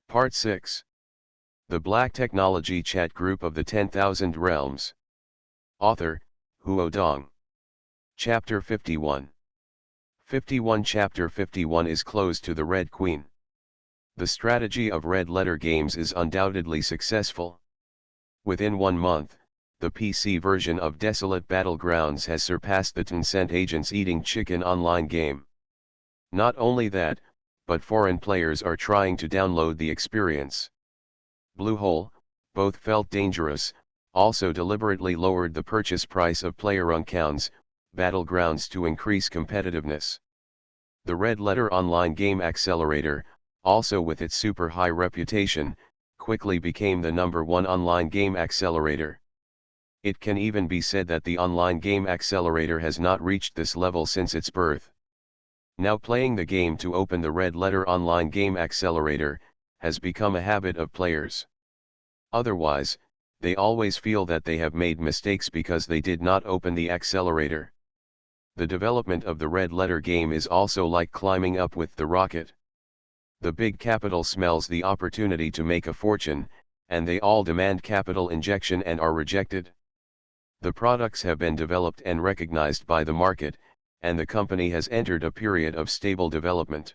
Part 6. The Black Technology Chat Group of the 10,000 Realms. Author, Huo Dong. Chapter 51. Chapter 51 is closed to the Red Queen. The strategy of Red Letter Games is undoubtedly successful. Within 1 month, the PC version of Desolate Battlegrounds has surpassed the Tencent Agents Eating Chicken online game. Not only that, but foreign players are trying to download the experience. Bluehole, both felt dangerous, also deliberately lowered the purchase price of PlayerUnknown's Battlegrounds to increase competitiveness. The Red Letter Online Game Accelerator, also with its super high reputation, quickly became the #1 online game accelerator. It can even be said that the online game accelerator has not reached this level since its birth. Now playing the game to open the Red Letter Online Game Accelerator has become a habit of players. Otherwise, they always feel that they have made mistakes because they did not open the accelerator. The development of the Red Letter game is also like climbing up with the rocket. The big capital smells the opportunity to make a fortune, and they all demand capital injection and are rejected. The products have been developed and recognized by the market, and the company has entered a period of stable development.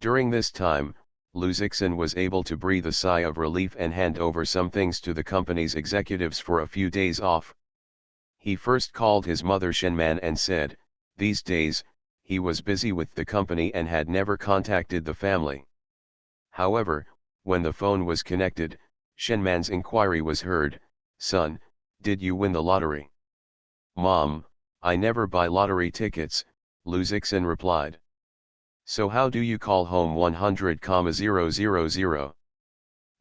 During this time, Luzixin was able to breathe a sigh of relief and hand over some things to the company's executives for a few days off. He first called his mother Shenman and said, these days, he was busy with the company and had never contacted the family. However, when the phone was connected, Shenman's inquiry was heard, son, did you win the lottery? Mom, I never buy lottery tickets, Luzixin replied. So how do you call home 100,000?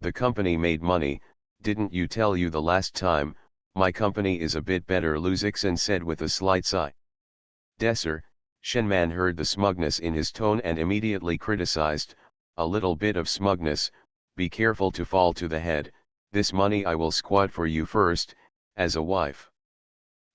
The company made money, didn't you tell you the last time? My company is a bit better, Luzixin said with a slight sigh. Desser, Shenman heard the smugness in his tone and immediately criticized, a little bit of smugness, be careful to fall to the head, this money I will squat for you first, as a wife.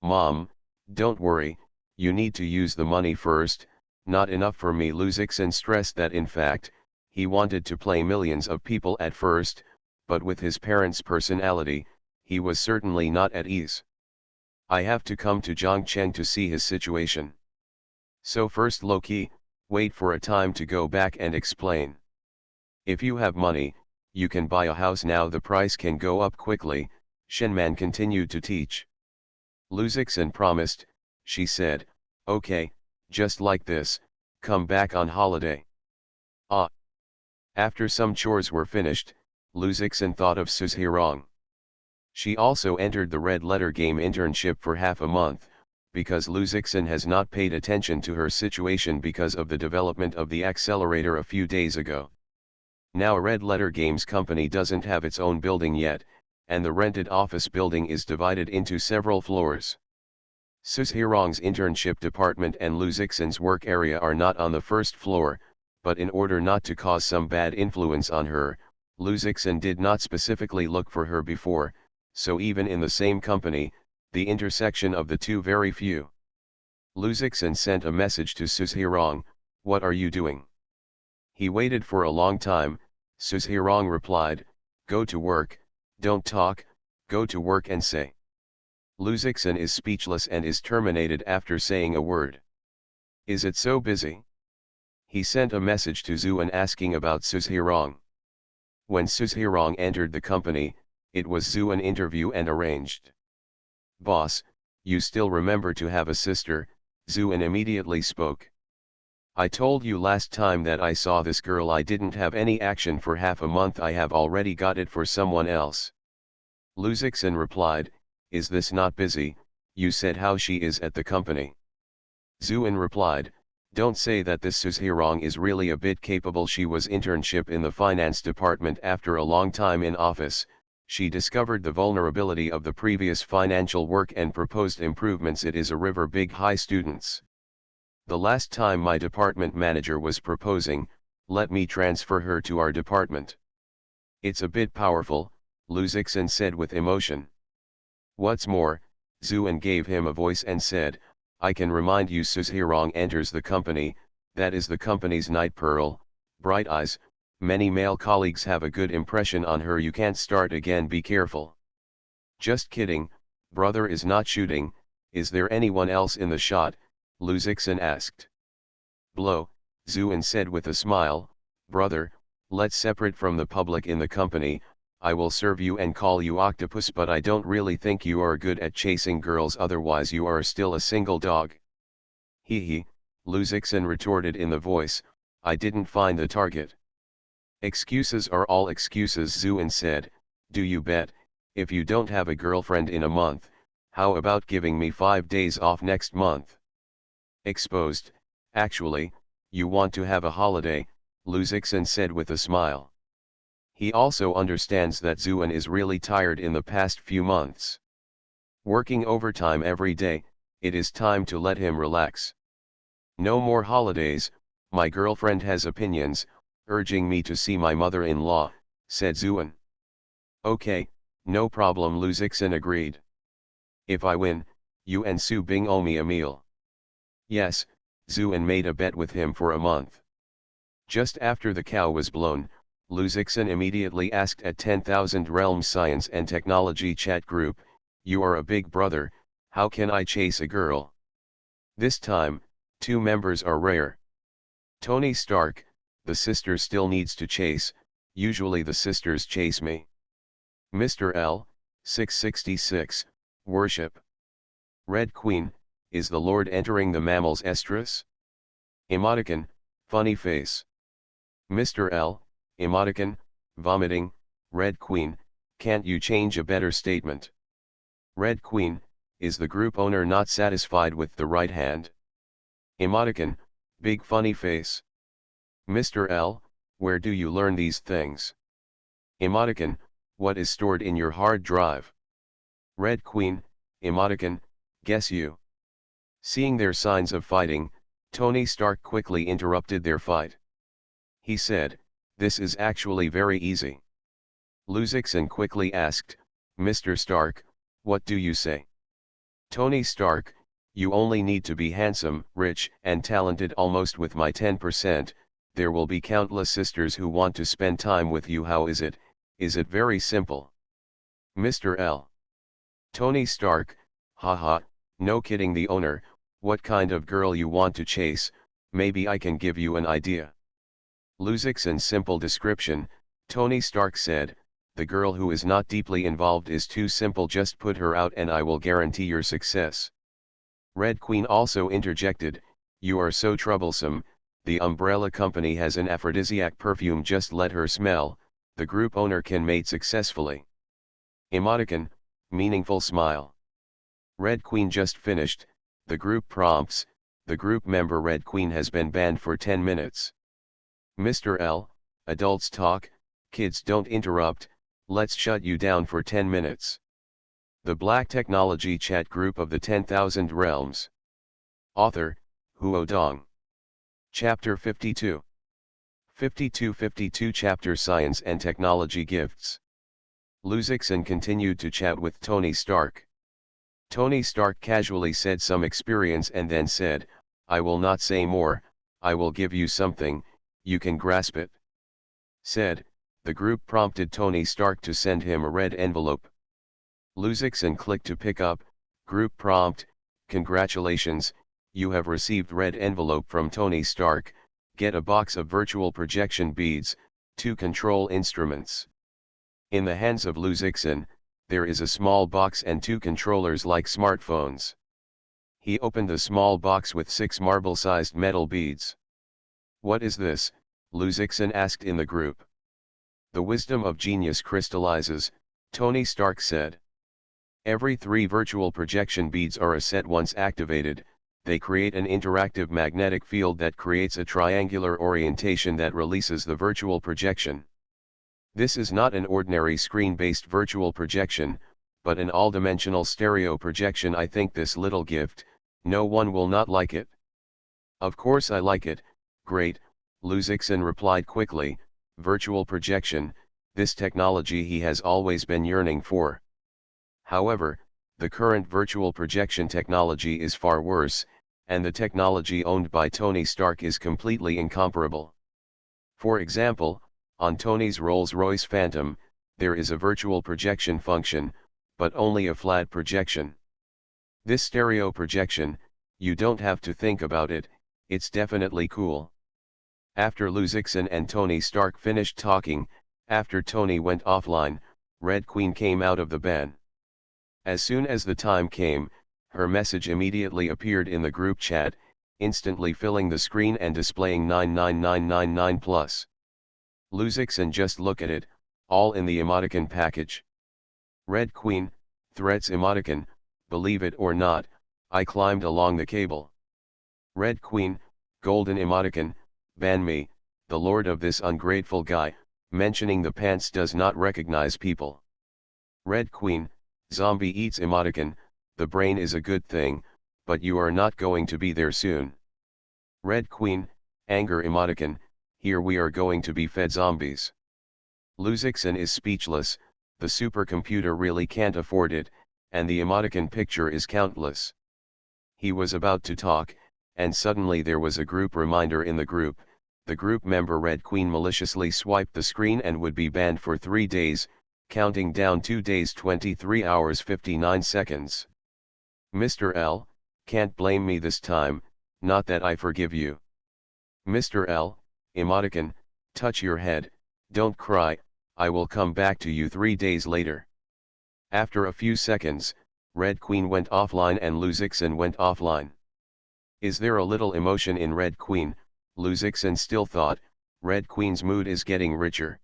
Mom, don't worry, you need to use the money first, not enough for me. Luzixin stressed that in fact, he wanted to play millions of people at first, but with his parents' personality, he was certainly not at ease. I have to come to Zhongcheng to see his situation. So first Loki, wait for a time to go back and explain. If you have money, you can buy a house now, the price can go up quickly, Shenman continued to teach. Luzixin promised, she said, okay, just like this, come back on holiday. Ah. After some chores were finished, Luzixin thought of Suzhirong. She also entered the Red Letter Game internship for half a month, because Luzixin has not paid attention to her situation because of the development of the accelerator a few days ago. Now Red Letter Games company doesn't have its own building yet, and the rented office building is divided into several floors. Suzhirong's internship department and Luzixin's work area are not on the first floor, but in order not to cause some bad influence on her, Luzixin did not specifically look for her before, so even in the same company, the intersection of the two very few. Luzixin sent a message to Suzhirong, what are you doing? He waited for a long time, Suzhirong replied, go to work, don't talk, go to work and say. Luzixin is speechless and is terminated after saying a word. Is it so busy? He sent a message to Zuan asking about Suzhirong. When Suzhirong entered the company, it was Zuan interview and arranged. Boss, you still remember to have a sister, Zuan immediately spoke. I told you last time that I saw this girl, I didn't have any action for half a month, I have already got it for someone else. Luzixin replied, is this not busy? You said how she is at the company. Zuan replied, don't say that, this Suzhirong is really a bit capable, she was internship in the finance department after a long time in office, she discovered the vulnerability of the previous financial work and proposed improvements, it is a river big high students. The last time my department manager was proposing, let me transfer her to our department. It's a bit powerful, Luzixin said with emotion. What's more, Zuan gave him a voice and said, I can remind you Suzhirong enters the company, that is the company's night pearl, bright eyes, Many male colleagues have a good impression on her. You can't start again, be careful. Just kidding, brother is not shooting. Is there anyone else in the shot? Luzixin asked. Blow, Zuin said with a smile, brother, let's separate from the public in the company. I will serve you and call you Octopus, but I don't really think you are good at chasing girls, otherwise you are still a single dog. Hee, Luzixin retorted in the voice, I didn't find the target. Excuses are all excuses, Zuin said. Do you bet? If you don't have a girlfriend in a month, how about giving me 5 days off next month? Exposed. Actually, you want to have a holiday, Luzixin said with a smile. He also understands that Zuin is really tired in the past few months. Working overtime every day, it is time to let him relax. No more holidays, my girlfriend has opinions, urging me to see my mother-in-law, said Zuin. Okay, no problem, Luzixin agreed. If I win, you and Su Bing owe me a meal. Yes, Zuin made a bet with him for a month. Just after the cow was blown, Luzixin immediately asked at 10,000 Realms Science and Technology chat group, you are a big brother, how can I chase a girl? This time, 2 members are rare. Tony Stark, the sister still needs to chase, usually the sisters chase me. Mr. L, 666, worship. Red Queen, is the Lord entering the mammal's estrus? Emoticon, funny face. Mr. L, emoticon, vomiting, Red Queen, can't you change a better statement? Red Queen, is the group owner not satisfied with the right hand? Emoticon, big funny face. Mr. L, where do you learn these things? Emoticon, what is stored in your hard drive? Red Queen, emoticon, guess you. Seeing their signs of fighting, Tony Stark quickly interrupted their fight. He said, this is actually very easy. Luzixin quickly asked, Mr. Stark, what do you say? Tony Stark, you only need to be handsome, rich, and talented. Almost with my 10%, there will be countless sisters who want to spend time with you. How is it? Is it very simple? Mr. L. Tony Stark, haha, no kidding. The owner, what kind of girl you want to chase? Maybe I can give you an idea. Luzixin's simple description, Tony Stark said, the girl who is not deeply involved is too simple, just put her out and I will guarantee your success. Red Queen also interjected, you are so troublesome, the umbrella company has an aphrodisiac perfume, just let her smell, the group owner can mate successfully. Emoticon, meaningful smile. Red Queen just finished, the group prompts, the group member Red Queen has been banned for 10 minutes. Mr. L, adults talk, kids don't interrupt, let's shut you down for 10 minutes. The Black Technology chat group of the 10,000 Realms. Author, Huo Dong. Chapter 52. 52 Chapter Science and Technology Gifts. Luzixin continued to chat with Tony Stark. Tony Stark casually said some experience and then said, I will not say more, I will give you something, you can grasp it. Said, the group prompted Tony Stark to send him a red envelope. Luzixin clicked to pick up, group prompt, congratulations, you have received red envelope from Tony Stark, get a box of virtual projection beads, 2 control instruments. In the hands of Luzixin, there is a small box and 2 controllers like smartphones. He opened the small box with 6 marble-sized metal beads. What is this? Luzixin asked in the group. The wisdom of genius crystallizes, Tony Stark said. Every 3 virtual projection beads are a set. Once activated, they create an interactive magnetic field that creates a triangular orientation that releases the virtual projection. This is not an ordinary screen-based virtual projection, but an all-dimensional stereo projection. I think this little gift, no one will not like it. Of course I like it, great, Luzixin replied quickly, virtual projection, this technology he has always been yearning for. However, the current virtual projection technology is far worse, and the technology owned by Tony Stark is completely incomparable. For example, On Tony's Rolls-Royce Phantom, there is a virtual projection function, but only a flat projection. This stereo projection, you don't have to think about it, it's definitely cool. After Luzixon and Tony Stark finished talking, after Tony went offline, Red Queen came out of the ban. As soon as the time came, her message immediately appeared in the group chat, instantly filling the screen and displaying 99999 plus. Luzixon just look at it, all in the emoticon package. Red Queen, threats emoticon, believe it or not, I climbed along the cable. Red Queen, golden emoticon, ban me, the lord of this ungrateful guy, mentioning the pants does not recognize people. Red Queen, zombie eats emoticon, the brain is a good thing, but you are not going to be there soon. Red Queen, anger emoticon, here we are going to be fed zombies. Luzixon is speechless, the supercomputer really can't afford it, and the emoticon picture is countless. He was about to talk, and suddenly there was a group reminder in the group. The group member Red Queen maliciously swiped the screen and would be banned for 3 days, counting down 2 days 23 hours 59 seconds. Mr. L, can't blame me this time, not that I forgive you. Mr. L, emoticon, touch your head, don't cry, I will come back to you 3 days later. After a few seconds, Red Queen went offline and Luzixon went offline. Is there a little emotion in Red Queen? Luzixon still thought, Red Queen's mood is getting richer.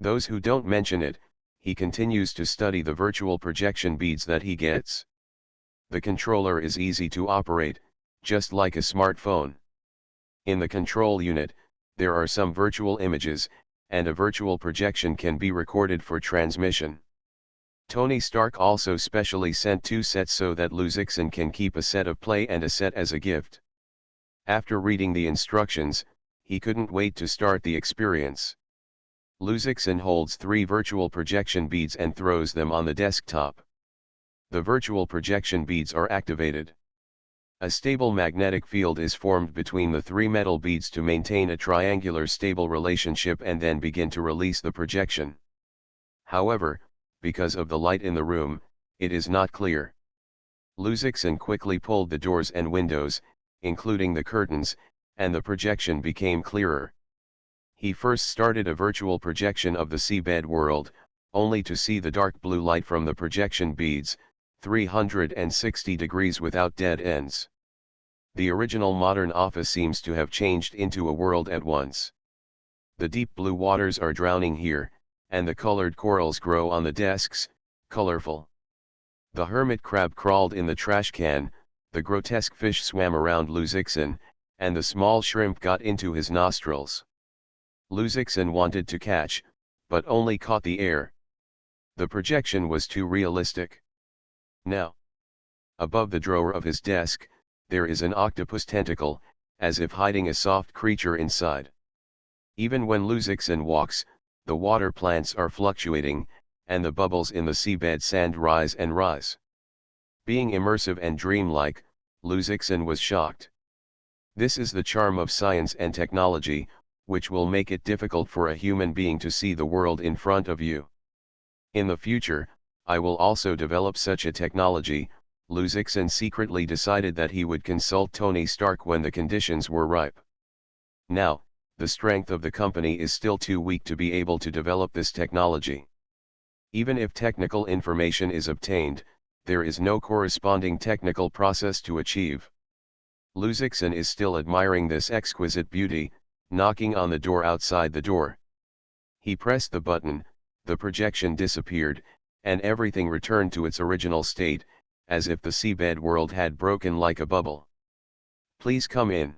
Those who don't mention it, he continues to study the virtual projection beads that he gets. The controller is easy to operate, just like a smartphone. In the control unit, there are some virtual images, and a virtual projection can be recorded for transmission. Tony Stark also specially sent 2 sets so that Luzixon can keep a set of play and a set as a gift. After reading the instructions, he couldn't wait to start the experience. Luzixon holds 3 virtual projection beads and throws them on the desktop. The virtual projection beads are activated. A stable magnetic field is formed between the 3 metal beads to maintain a triangular stable relationship and then begin to release the projection. However, because of the light in the room, it is not clear. Luzixon quickly pulled the doors and windows, including the curtains, and the projection became clearer. He first started a virtual projection of the seabed world, only to see the dark blue light from the projection beads, 360 degrees without dead ends. The original modern office seems to have changed into a world at once. The deep blue waters are drowning here, and the colored corals grow on the desks, colorful. The hermit crab crawled in the trash can, the grotesque fish swam around Luzixon, and the small shrimp got into his nostrils. Luzixon wanted to catch, but only caught the air. The projection was too realistic. Now, above the drawer of his desk, there is an octopus tentacle, as if hiding a soft creature inside. Even when Luzixon walks, the water plants are fluctuating, and the bubbles in the seabed sand rise and rise. Being immersive and dreamlike, Luzixon was shocked. This is the charm of science and technology, which will make it difficult for a human being to see the world in front of you. In the future, I will also develop such a technology. Luzixon secretly decided that he would consult Tony Stark when the conditions were ripe. Now, the strength of the company is still too weak to be able to develop this technology. Even if technical information is obtained, there is no corresponding technical process to achieve. Luzixon is still admiring this exquisite beauty, knocking on the door outside the door. He pressed the button, the projection disappeared, and everything returned to its original state, as if the seabed world had broken like a bubble. Please come in.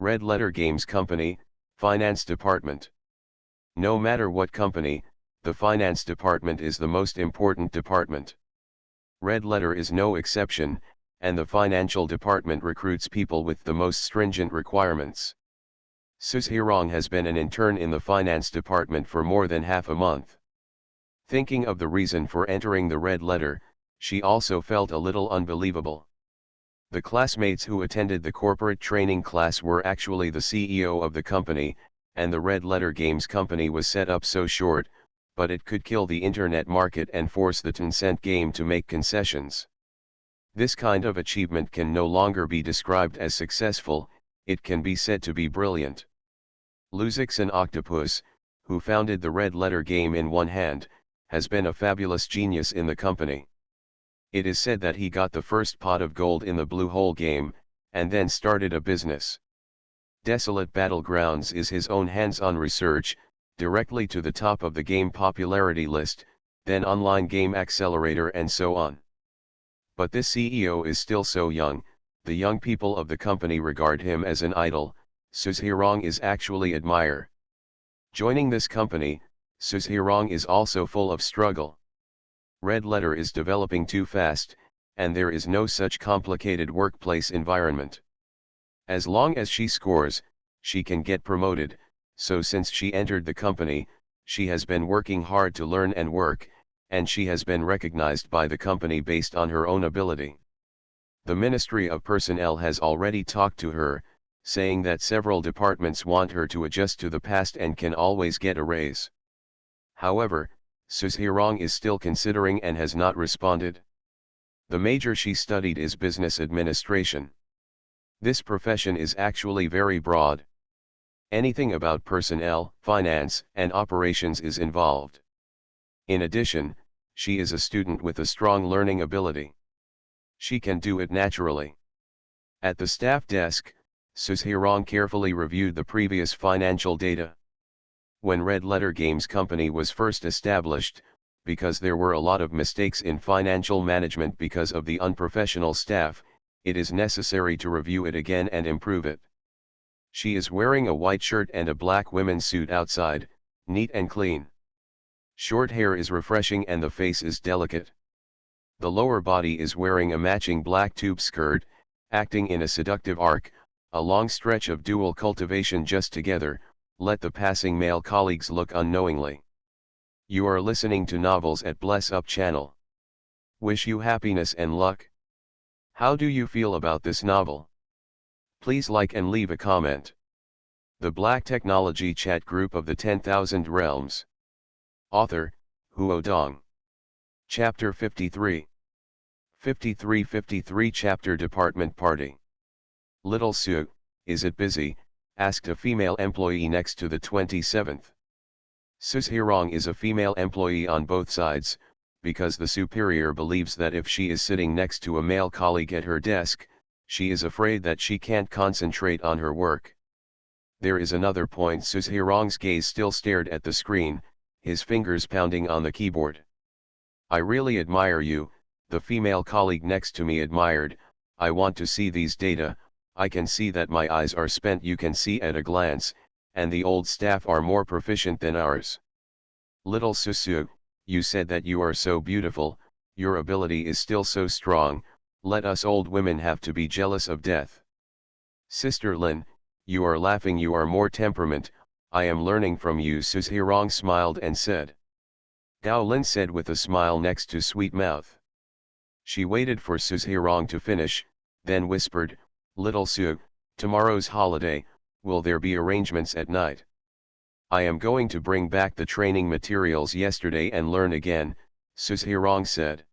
Red Letter Games Company, Finance Department. No matter what company, the finance department is the most important department. Red Letter is no exception, and the financial department recruits people with the most stringent requirements. Suzhirong has been an intern in the finance department for more than half a month. Thinking of the reason for entering the Red Letter, she also felt a little unbelievable. The classmates who attended the corporate training class were actually the CEO of the company, and the Red Letter Games company was set up so short, but it could kill the internet market and force the Tencent game to make concessions. This kind of achievement can no longer be described as successful, it can be said to be brilliant. Luzix and Octopus, who founded the Red Letter Game in one hand, has been a fabulous genius in the company. It is said that he got the first pot of gold in the Blue Hole game, and then started a business. Desolate Battlegrounds is his own hands-on research, directly to the top of the game popularity list, then Online Game Accelerator and so on. But this CEO is still so young, the young people of the company regard him as an idol, Suzhirong is actually admire. Joining this company, Suzhirong is also full of struggle. Red Letter is developing too fast, and there is no such complicated workplace environment. As long as she scores, she can get promoted, so since she entered the company, she has been working hard to learn and work, and she has been recognized by the company based on her own ability. The Ministry of Personnel has already talked to her, saying that several departments want her to adjust to the past and can always get a raise. However, Suzhirong is still considering and has not responded. The major she studied is business administration. This profession is actually very broad. Anything about personnel, finance, and operations is involved. In addition, she is a student with a strong learning ability. She can do it naturally. At the staff desk, Suzhirong carefully reviewed the previous financial data. When Red Letter Games Company was first established, because there were a lot of mistakes in financial management because of the unprofessional staff, it is necessary to review it again and improve it. She is wearing a white shirt and a black women's suit outside, neat and clean. Short hair is refreshing and the face is delicate. The lower body is wearing a matching black tube skirt, acting in a seductive arc, a long stretch of dual cultivation just together, let the passing male colleagues look unknowingly. You are listening to Novels at Bless Up channel. Wish you happiness and luck. How do you feel about this novel? Please like and leave a comment. The Black Technology Chat Group of the 10,000 Realms. Author, Huo Dong. Chapter 53. 53 Chapter Department Party. Little Su, is it busy? Asked a female employee next to the 27th. Suzhirong is a female employee on both sides, because the superior believes that if she is sitting next to a male colleague at her desk, she is afraid that she can't concentrate on her work. There is another point. Suzhirong's gaze still stared at the screen, his fingers pounding on the keyboard. I really admire you, the female colleague next to me admired. I want to see these data. I can see that my eyes are spent, you can see at a glance, and the old staff are more proficient than ours. Little Susu, you said that you are so beautiful, your ability is still so strong, let us old women have to be jealous of death. Sister Lin, you are laughing, you are more temperament, I am learning from you. Suzhirong smiled and said. Gao Lin said with a smile next to sweet mouth. She waited for Suzhirong to finish, then whispered, Little Su, tomorrow's holiday, will there be arrangements at night? I am going to bring back the training materials yesterday and learn again, Suzhirong said.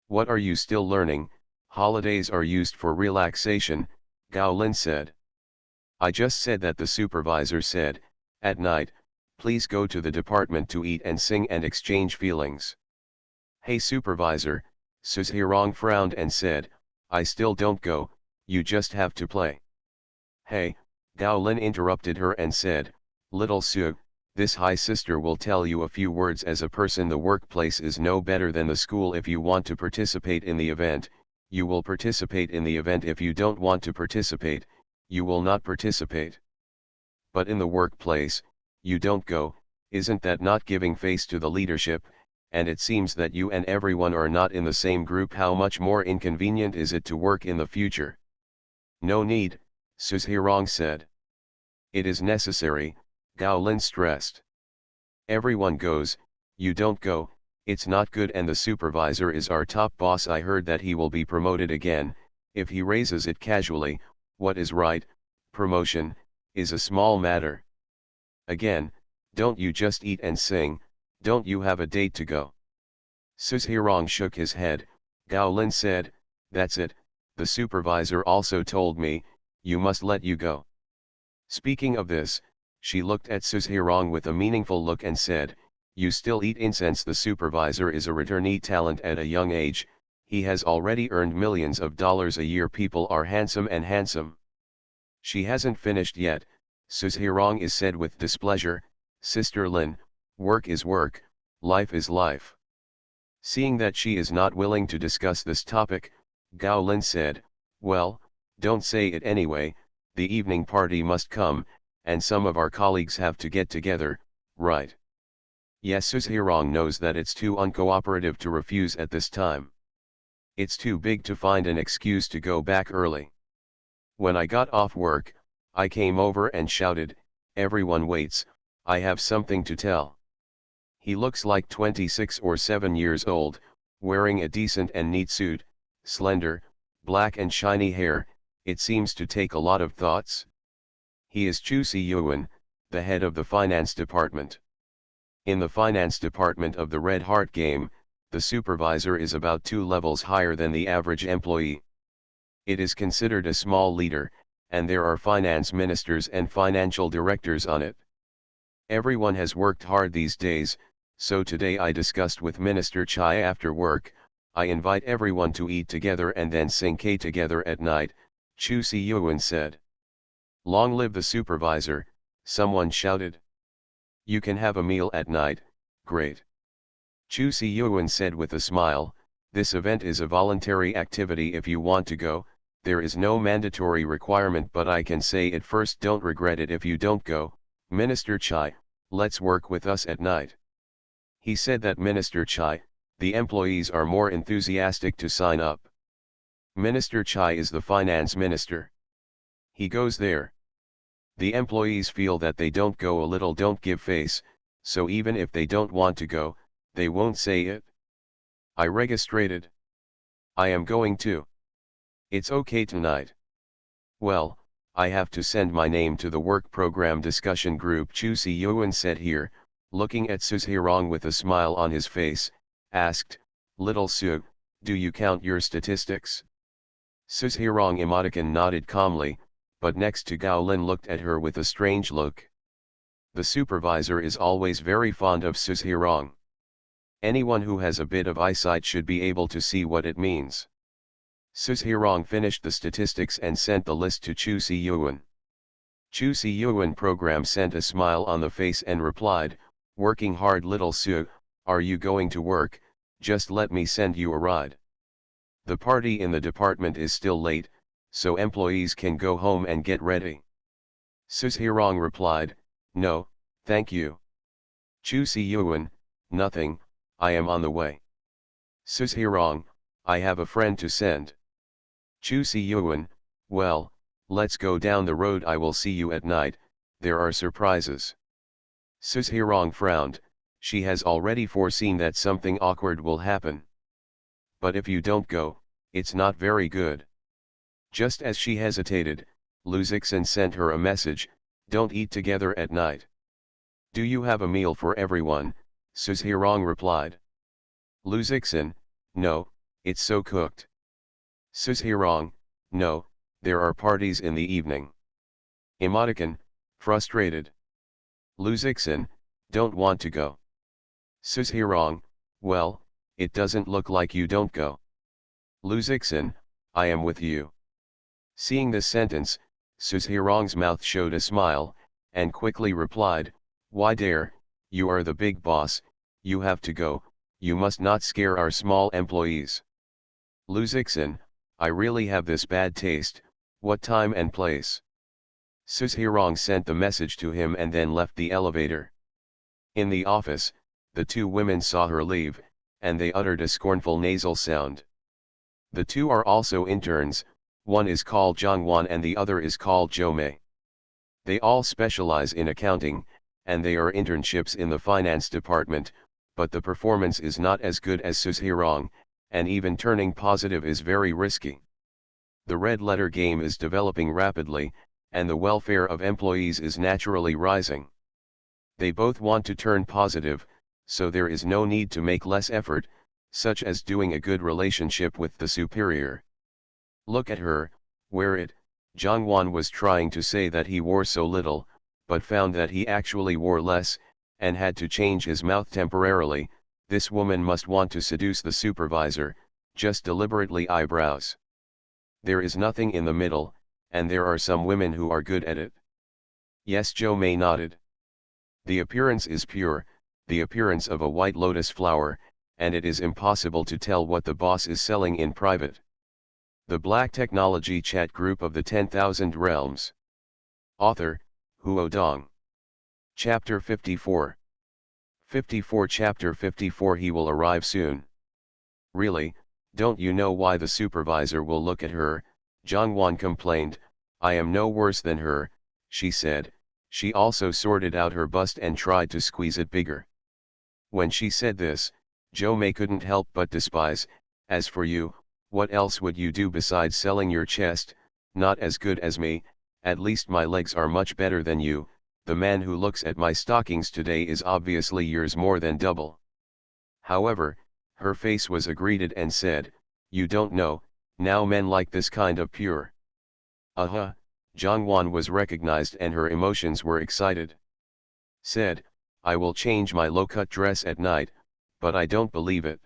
What are you still learning? Holidays are used for relaxation, Gao Lin said. I just said that, the supervisor said. At night, please go to the department to eat and sing and exchange feelings. Hey supervisor, Suzhirong frowned and said, I still don't go, you just have to play. Hey, Gao Lin interrupted her and said, Little Su, this high sister will tell you a few words as a person. The workplace is no better than the school. If you want to participate in the event, you will participate in the event. If you don't want to participate, you will not participate. But in the workplace, you don't go, isn't that not giving face to the leadership? And it seems that you and everyone are not in the same group. How much more inconvenient is it to work in the future? No need, Suzhirong said. It is necessary, Gao Lin stressed. Everyone goes, you don't go, it's not good, and the supervisor is our top boss. I heard that he will be promoted again. If he raises it casually, what is right? Promotion is a small matter. Again, don't you just eat and sing, don't you have a date to go? Suzhirong shook his head. Gao Lin said, that's it, the supervisor also told me, you must let you go. Speaking of this, she looked at Suzhirong with a meaningful look and said, you still eat incense. The supervisor is a returnee talent at a young age, he has already earned millions of dollars a year. People are handsome and handsome. She hasn't finished yet, Suzhirong is said with displeasure, Sister Lin, work is work, life is life. Seeing that she is not willing to discuss this topic, Gao Lin said, well, don't say it anyway, the evening party must come, and some of our colleagues have to get together, right? Yes, Suzhirong knows that it's too uncooperative to refuse at this time. It's too big to find an excuse to go back early. When I got off work, I came over and shouted, everyone waits, I have something to tell. He looks like 26 or 7 years old, wearing a decent and neat suit, slender, black and shiny hair, it seems to take a lot of thoughts. He is Chu Si-yuan, the head of the finance department. In the finance department of the Red Heart game, the supervisor is about 2 levels higher than the average employee. It is considered a small leader, and there are finance ministers and financial directors on it. Everyone has worked hard these days, so today I discussed with Minister Chai after work, I invite everyone to eat together and then sing K together at night, Chu Si-yuan said. Long live the supervisor, someone shouted. You can have a meal at night, great. Chu Si-yuan said with a smile, this event is a voluntary activity. If you want to go, there is no mandatory requirement, but I can say it first, don't regret it if you don't go. Minister Chai, let's work with us at night. He said that Minister Chai, the employees are more enthusiastic to sign up. Minister Chai is the finance minister. He goes there. The employees feel that they don't go a little don't give face, so even if they don't want to go, they won't say it. I registered. I am going to. It's okay tonight. Well, I have to send my name to the work program discussion group, Chu Si-yuan said here, looking at Suzhirong with a smile on his face, asked, little Su, do you count your statistics? Suzhirong emoticon nodded calmly, but next to Gao Lin looked at her with a strange look. The supervisor is always very fond of Suzhirong. Anyone who has a bit of eyesight should be able to see what it means. Suzhirong finished the statistics and sent the list to Chu Si-yuan. Chu Si-yuan program sent a smile on the face and replied, working hard little Su, are you going to work? Just let me send you a ride. The party in the department is still late, so employees can go home and get ready. Suzhirong replied, no, thank you. Chu Si-yuan, nothing, I am on the way. Suzhirong, I have a friend to send. Chu Si-yuan, well, let's go down the road, I will see you at night, there are surprises. Suzhirong frowned, she has already foreseen that something awkward will happen. But if you don't go, it's not very good. Just as she hesitated, Lu Zixin sent her a message, don't eat together at night. Do you have a meal for everyone? Suzhirong replied. Lu Zixin, no, it's so cooked. Suzhirong, no, there are parties in the evening. Emoticon, frustrated. Lu Zixin, don't want to go. Suzhirong, well, it doesn't look like you don't go. Lu Zixin, I am with you. Seeing this sentence, Suzhirong's mouth showed a smile, and quickly replied, why dare, you are the big boss, you have to go, you must not scare our small employees. Lu Zixin, I really have this bad taste, what time and place? Suzhirong sent the message to him and then left the elevator. In the office, the two women saw her leave, and they uttered a scornful nasal sound. The two are also interns, one is called Zhongwan and the other is called Zhou. They all specialize in accounting, and they are internships in the finance department, but the performance is not as good as Suzhirong, and even turning positive is very risky. The red letter game is developing rapidly, and the welfare of employees is naturally rising. They both want to turn positive, so there is no need to make less effort, such as doing a good relationship with the superior. Look at her, wear it. Jongwon was trying to say that he wore so little, but found that he actually wore less, and had to change his mouth temporarily. This woman must want to seduce the supervisor, just deliberately eyebrows. There is nothing in the middle, and there are some women who are good at it. Yes, Jo May nodded. The appearance is pure, the appearance of a white lotus flower, and it is impossible to tell what the boss is selling in private. The Black Technology Chat Group of the 10,000 Realms. Author, Huo Dong. Chapter 54. 54 Chapter 54 He will arrive soon. Really, don't you know why the supervisor will look at her? Jongwon complained. I am no worse than her, she said. She also sorted out her bust and tried to squeeze it bigger. When she said this, Jo May couldn't help but despise. As for you, what else would you do besides selling your chest? Not as good as me, at least my legs are much better than you. The man who looks at my stockings today is obviously yours more than double. However, her face was aggrieted and said, you don't know, now men like this kind of pure. Jongwon was recognized and her emotions were excited. Said, I will change my low-cut dress at night, but I don't believe it.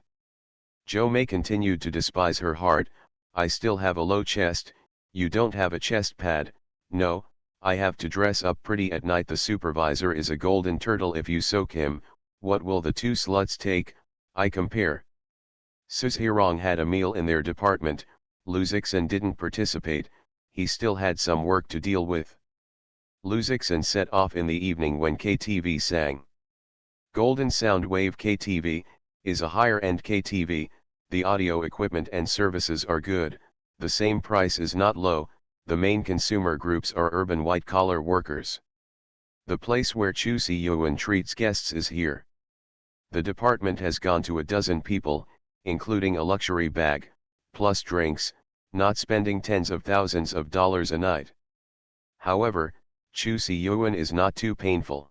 Jo May continued to despise her hard. I still have a low chest, you don't have a chest pad. No, I have to dress up pretty at night. The supervisor is a golden turtle. If you soak him, what will the two sluts take? I compare. Suzhirong had a meal in their department. Luzixan didn't participate, he still had some work to deal with. Luzixan set off in the evening when KTV sang. Golden Sound Wave KTV is a higher-end KTV, the audio equipment and services are good, the same price is not low, the main consumer groups are urban white-collar workers. The place where Chu Si-Yuan treats guests is here. The department has gone to a dozen people, including a luxury bag, plus drinks, not spending tens of thousands of dollars a night. However, Chu Si-Yuan is not too painful.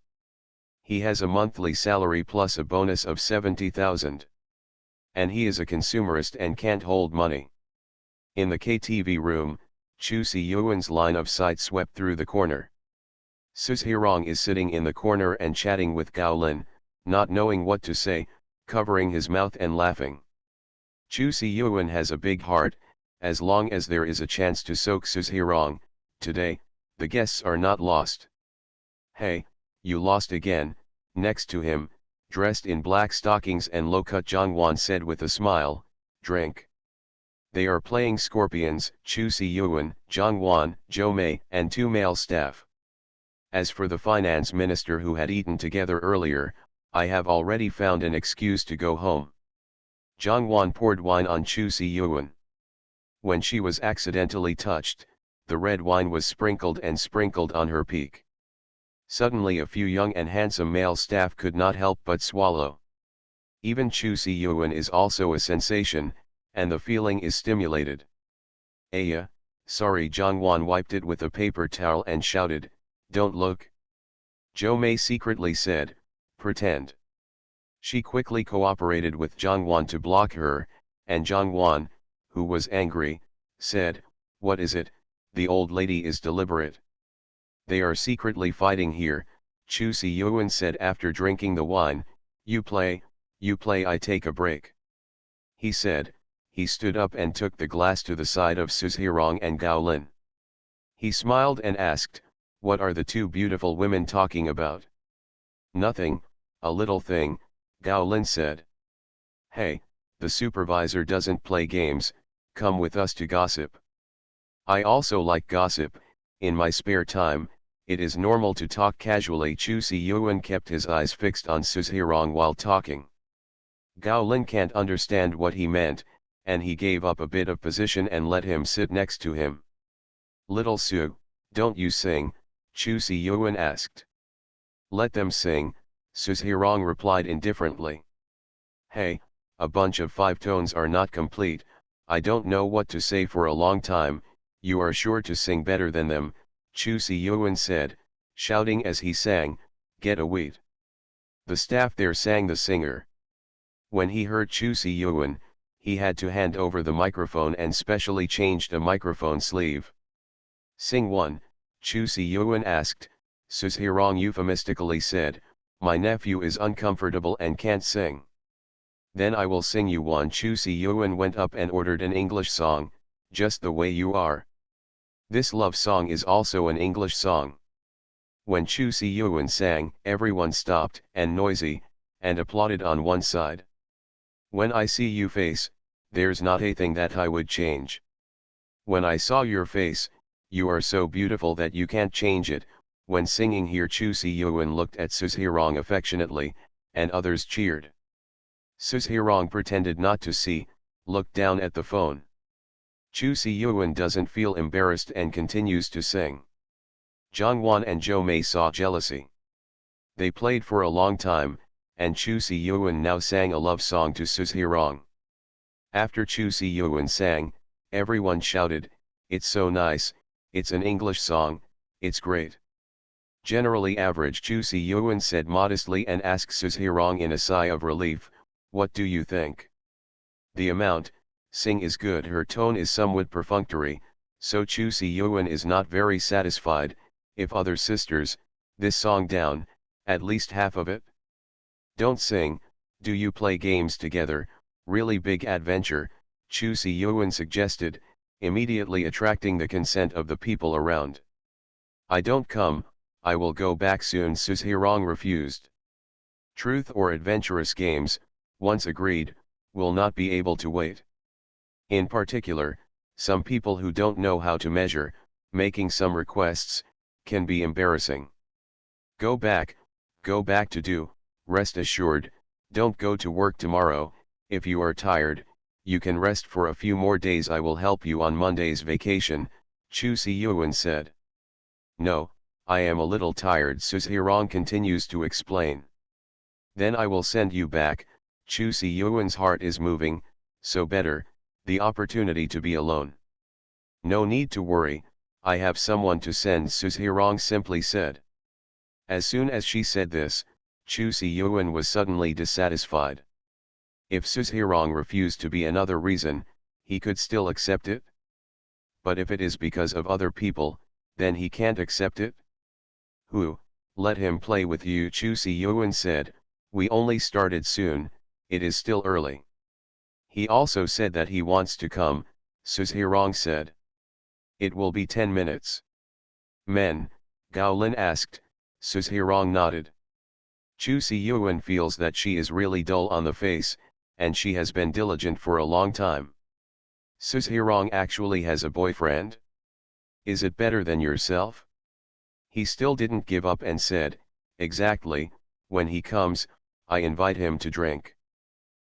He has a monthly salary plus a bonus of 70,000. And he is a consumerist and can't hold money. In the KTV room, Chu Si-Yuan's line of sight swept through the corner. Suzhirong is sitting in the corner and chatting with Gao Lin, not knowing what to say, covering his mouth and laughing. Chu Si-Yuan has a big heart. As long as there is a chance to soak Suzhirong, today, the guests are not lost. Hey, you lost again. Next to him, dressed in black stockings and low-cut, Jongwon said with a smile, drink. They are playing Scorpions, Chu Si-Yuan, Jongwon, Jo May, and two male staff. As for the finance minister who had eaten together earlier, I have already found an excuse to go home. Jongwon poured wine on Chu Si-Yuan. When she was accidentally touched, the red wine was sprinkled on her peak. Suddenly a few young and handsome male staff could not help but swallow. Even Chu Si-Yuan is also a sensation, and the feeling is stimulated. Aya, sorry. Jongwon wiped it with a paper towel and shouted, don't look. Jo May secretly said, pretend. She quickly cooperated with Jongwon to block her, and Jongwon, who was angry, said, what is it? The old lady is deliberate. They are secretly fighting here, Chu Si-Yuan said after drinking the wine. You play, I take a break. He said. He stood up and took the glass to the side of Suzhirong and Gao Lin. He smiled and asked, what are the two beautiful women talking about? Nothing, a little thing, Gao Lin said. Hey, the supervisor doesn't play games, come with us to gossip. I also like gossip, in my spare time, it is normal to talk casually. Chu Si-Yuan kept his eyes fixed on Suzhirong while talking. Gao Lin can't understand what he meant, and he gave up a bit of position and let him sit next to him. Little Su, don't you sing? Chu Si-Yuan asked. Let them sing, Suzhirong replied indifferently. Hey, a bunch of five tones are not complete, I don't know what to say for a long time, you are sure to sing better than them, Chu Si-Yuan said, shouting as he sang, get a wheat. The staff there sang the singer. When he heard Chu Si-yuan, he had to hand over the microphone and specially changed a microphone sleeve. "Sing one," Chu Si-yuan asked. Suzhirong euphemistically said, "My nephew is uncomfortable and can't sing." "Then I will sing you one." Chu Si-yuan went up and ordered an English song, "Just the Way You Are." This love song is also an English song. When Chu Si-yuan sang, everyone stopped and noisy, and applauded on one side. "When I see you face, there's not a thing that I would change. When I saw your face, you are so beautiful that you can't change it." When singing here, Chu Si-yuan looked at Suzhirong affectionately, and others cheered. Suzhirong pretended not to see, looked down at the phone. Chu Si-yuan doesn't feel embarrassed and continues to sing. Zhang and Zhou Mei saw jealousy. They played for a long time, and Chu Si-yuan now sang a love song to Suzhirong. After Chu Si-yuan sang, everyone shouted, "It's so nice, it's an English song, it's great." "Generally average," Chu Si-yuan said modestly and asked Suzhirong in a sigh of relief, "What do you think?" "The amount, sing is good." Her tone is somewhat perfunctory, so Chu Si-yuan is not very satisfied. "If other sisters, this song down, at least half of it." "Don't sing, do you play games together, really big adventure," Chu Si-yuan suggested, immediately attracting the consent of the people around. "I don't come, I will go back soon." Suzhirong refused. Truth or adventurous games, once agreed, will not be able to wait. In particular, some people who don't know how to measure, making some requests, can be embarrassing. Go back to do. Rest assured, don't go to work tomorrow. If you are tired, you can rest for a few more days. I will help you on Monday's vacation, Chu Si-yuan said. "No, I am a little tired," Suzhirong continues to explain. "Then I will send you back." Chu Si-yuan's heart is moving, so better, the opportunity to be alone. "No need to worry, I have someone to send," Suzhirong simply said. As soon as she said this, Chu Si-yuan was suddenly dissatisfied. If Suzhirong refused to be another reason, he could still accept it. But if it is because of other people, then he can't accept it. "Who, let him play with you," Chu Si-yuan said, "we only started soon, it is still early." "He also said that he wants to come," Suzhirong said. "It will be 10 minutes. "Men?" Gao Lin asked. Suzhirong nodded. Chu Si-yuan feels that she is really dull on the face, and she has been diligent for a long time. Suzhirong actually has a boyfriend? Is it better than yourself? He still didn't give up and said, "Exactly, when he comes, I invite him to drink."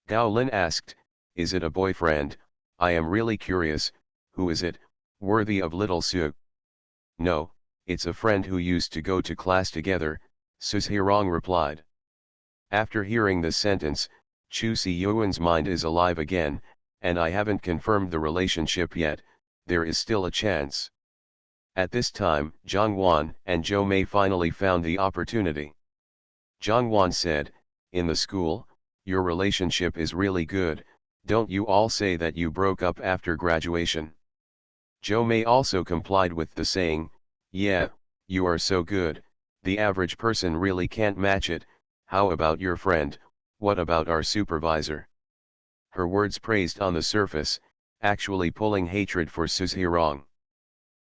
Gao Lin asked, "Is it a boyfriend? I am really curious, who is it, worthy of little Su?" "No, it's a friend who used to go to class together," Suzhirong replied. After hearing this sentence, Chu Si-yuan's mind is alive again, and I haven't confirmed the relationship yet, there is still a chance. At this time, Zhang and Zhou Mei finally found the opportunity. Zhang said, "In the school, your relationship is really good, don't you all say that you broke up after graduation?" Zhou Mei also complied with the saying, "Yeah, you are so good, the average person really can't match it. How about your friend, what about our supervisor?" Her words praised on the surface, actually pulling hatred for Suzhirong.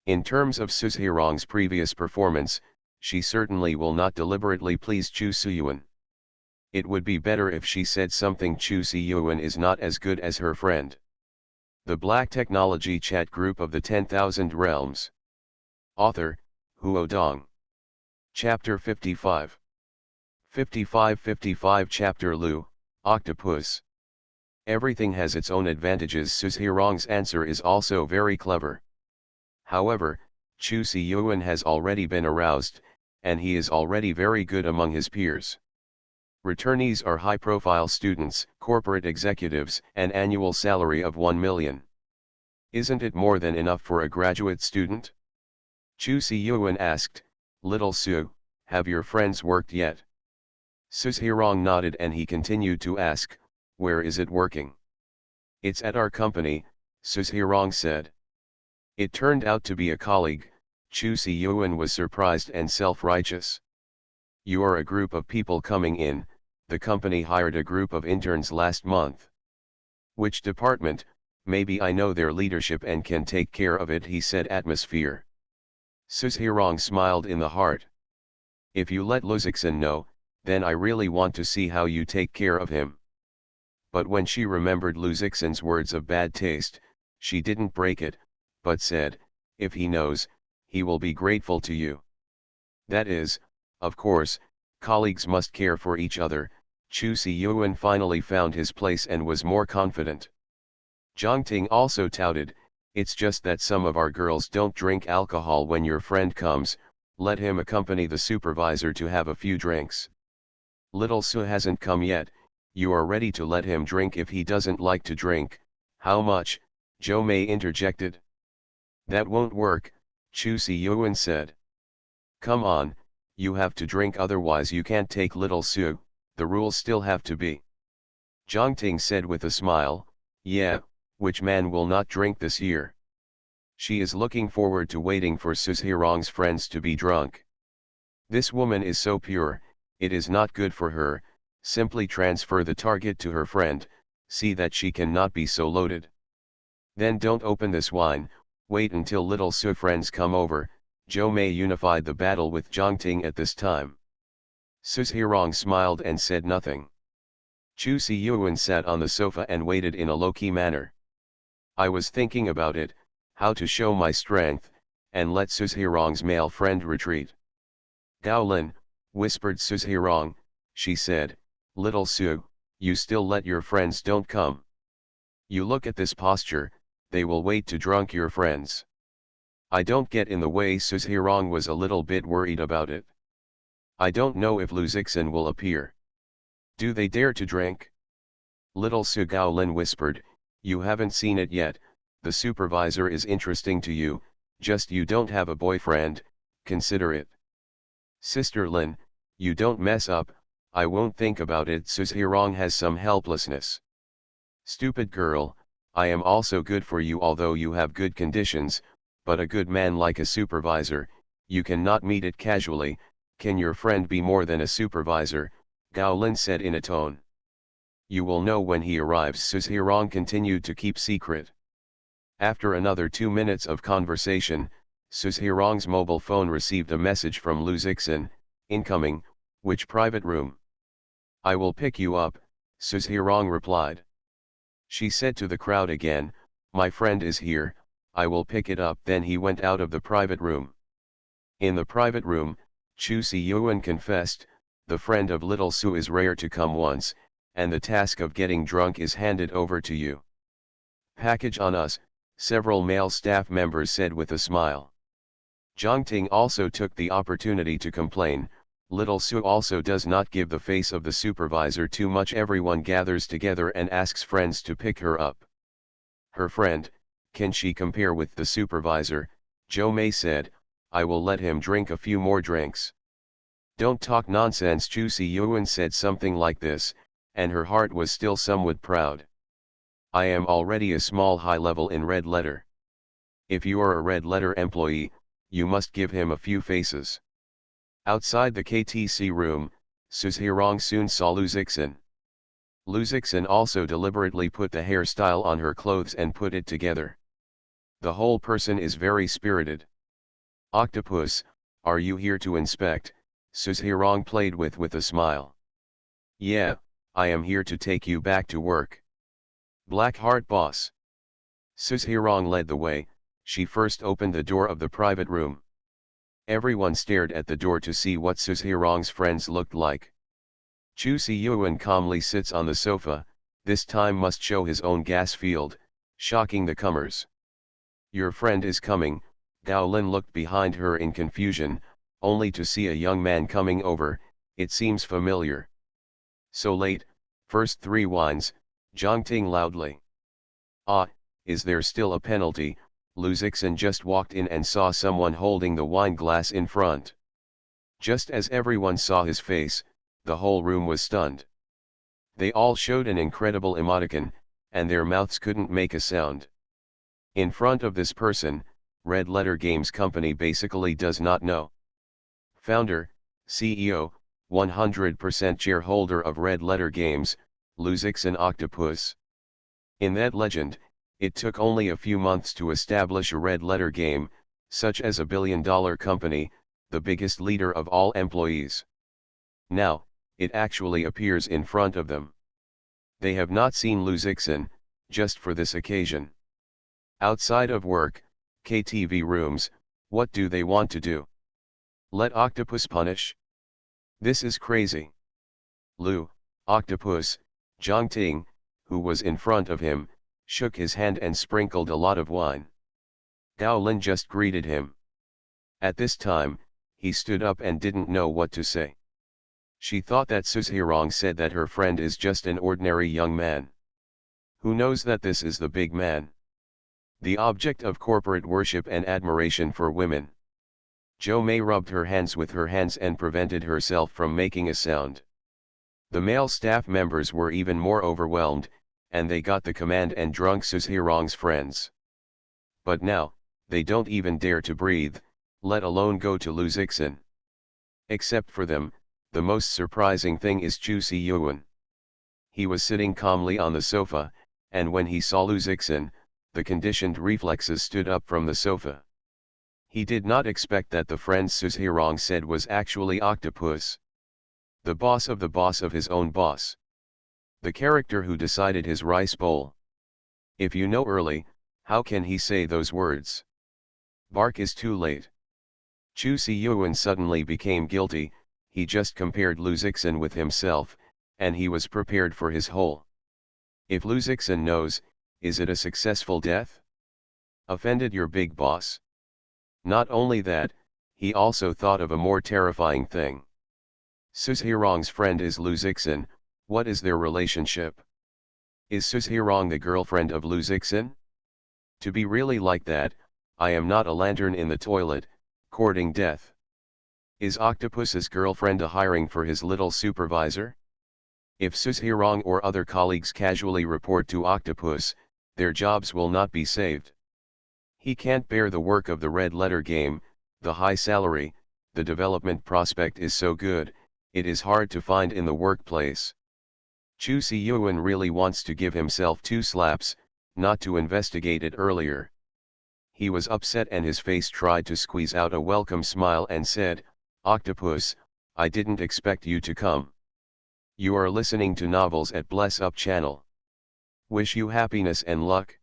In terms of Suzhirong's previous performance, she certainly will not deliberately please Chu Si-yuan. It would be better if she said something. Chu Si-yuan is not as good as her friend. The Black Technology Chat Group of the 10,000 Realms. Author, Huo Dong. Chapter 55. 55 Chapter Lu, Octopus. Everything has its own advantages. Suzhirong's answer is also very clever. However, Chu Si-yuan has already been aroused, and he is already very good among his peers. Returnees are high-profile students, corporate executives, and annual salary of 1 million. Isn't it more than enough for a graduate student? Chu Si-yuan asked, "Little Su, have your friends worked yet?" Suzhirong nodded and he continued to ask, "Where is it working?" "It's at our company," Suzhirong said. It turned out to be a colleague. Chu Si-yuan was surprised and self-righteous. "You are a group of people coming in, the company hired a group of interns last month." "Which department? Maybe I know their leadership and can take care of it," he said. "Atmosphere." Suzhirong smiled in the heart. "If you let Luzixin know, then I really want to see how you take care of him." But when she remembered Luzixin's words of bad taste, she didn't break it, but said, "If he knows, he will be grateful to you." That is, of course, colleagues must care for each other. Chu Si-yuan finally found his place and was more confident. Jiang Ting also touted, "It's just that some of our girls don't drink alcohol. When your friend comes, let him accompany the supervisor to have a few drinks." "Little Su hasn't come yet, you are ready to let him drink if he doesn't like to drink." "How much?" Zhou Mei interjected. "That won't work," Chu Si-yuan said. "Come on, you have to drink, otherwise you can't take little Su, the rules still have to be." Jiang Ting said with a smile, "Yeah, which man will not drink this year?" She is looking forward to waiting for Suzhirong's friends to be drunk. This woman is so pure, it is not good for her. Simply transfer the target to her friend, see that she cannot be so loaded. Then don't open this wine, wait until little Su friends come over. Zhou Mei unified the battle with Jiang Ting at this time. Suzhirong smiled and said nothing. Chu Si-yuan sat on the sofa and waited in a low-key manner. "I was thinking about it, how to show my strength, and let Suzhirong's male friend retreat." "Gao Lin," whispered Suzhirong, she said, "Little Su, you still let your friends don't come. You look at this posture, they will wait to drunk your friends." "I don't get in the way." Suzhirong was a little bit worried about it. "I don't know if Luzixin will appear. Do they dare to drink?" Little Su Gao Lin whispered, "You haven't seen it yet, the supervisor is interesting to you, just you don't have a boyfriend, consider it." "Sister Lin, you don't mess up, I won't think about it." Suzhirong has some helplessness. "Stupid girl, I am also good for you, although you have good conditions, but a good man like a supervisor, you cannot meet it casually. Can your friend be more than a supervisor?" Gao Lin said in a tone. "You will know when he arrives." Suzhirong continued to keep secret. After another 2 minutes of conversation, Suzhirong's mobile phone received a message from Luzixin, "Incoming, which private room?" "I will pick you up," Suzhirong replied. She said to the crowd again, "My friend is here, I will pick it up." Then he went out of the private room. In the private room, Chu Si-yuan confessed, "The friend of little Su is rare to come once, and the task of getting drunk is handed over to you." "Package on us," several male staff members said with a smile. Jiang Ting also took the opportunity to complain, "Little Su also does not give the face of the supervisor too much. Everyone gathers together and asks friends to pick her up. Her friend, can she compare with the supervisor?" Zhou Mei said, "I will let him drink a few more drinks." "Don't talk nonsense." Chu Si-yuan said something like this, and her heart was still somewhat proud. "I am already a small high level in red letter. If you are a red letter employee, you must give him a few faces." Outside the KTC room, Suzhirong soon saw Luzixin. Luzixin also deliberately put the hairstyle on her clothes and put it together. The whole person is very spirited. "Octopus, are you here to inspect?" Suzhirong played with a smile. "Yeah, I am here to take you back to work." "Black Heart boss." Suzhirong led the way. She first opened the door of the private room. Everyone stared at the door to see what Suzhirong's friends looked like. Chu Si-yuan calmly sits on the sofa, this time must show his own gas field, shocking the comers. "Your friend is coming." Gao Lin looked behind her in confusion, only to see a young man coming over. It seems familiar. "So late, first 3 wines," Jiang Ting loudly. "Ah, is there still a penalty?" Luzixin just walked in and saw someone holding the wine glass in front. Just as everyone saw his face, the whole room was stunned. They all showed an incredible emoticon, and their mouths couldn't make a sound. In front of this person, Red Letter Games Company basically does not know. Founder, CEO, 100% shareholder of Red Letter Games, Luzixan Octopus. In that legend, it took only a few months to establish a red letter game, such as a billion-dollar company, the biggest leader of all employees. Now, it actually appears in front of them. They have not seen Luzixan, just for this occasion. Outside of work, KTV rooms, what do they want to do? Let Octopus punish? This is crazy. Lu, Octopus, Zhangting, who was in front of him, shook his hand and sprinkled a lot of wine. Gao Lin just greeted him. At this time, he stood up and didn't know what to say. She thought that Suzhirong said that her friend is just an ordinary young man. Who knows that this is the big man? The object of corporate worship and admiration for women. Zhou Mei rubbed her hands with her hands and prevented herself from making a sound. The male staff members were even more overwhelmed, and they got the command and drunk Suzhirong's friends. But now, they don't even dare to breathe, let alone go to Luzixan. Except for them, the most surprising thing is Chu Si-yuan. He was sitting calmly on the sofa, and when he saw Luzixan, the conditioned reflexes stood up from the sofa. He did not expect that the friend Suzhirong said was actually Octopus. The boss of his own boss. The character who decided his rice bowl. If you know early, how can he say those words? Bark is too late. Chu Si-yuan suddenly became guilty, he just compared Luzixan with himself, and he was prepared for his whole. If Luzixan knows, is it a successful death? Offended your big boss? Not only that, he also thought of a more terrifying thing. Suzhirong's friend is Luzixan, what is their relationship? Is Suzhirong the girlfriend of Luzixan? To be really like that, I am not a lantern in the toilet, courting death. Is Octopus's girlfriend a hiring for his little supervisor? If Suzhirong or other colleagues casually report to Octopus, their jobs will not be saved. He can't bear the work of the red letter game, the high salary, the development prospect is so good, it is hard to find in the workplace. Chu Si-yuan really wants to give himself 2 slaps, not to investigate it earlier. He was upset and his face tried to squeeze out a welcome smile and said, Octopus, I didn't expect you to come. You are listening to novels at Bless Up channel. Wish you happiness and luck.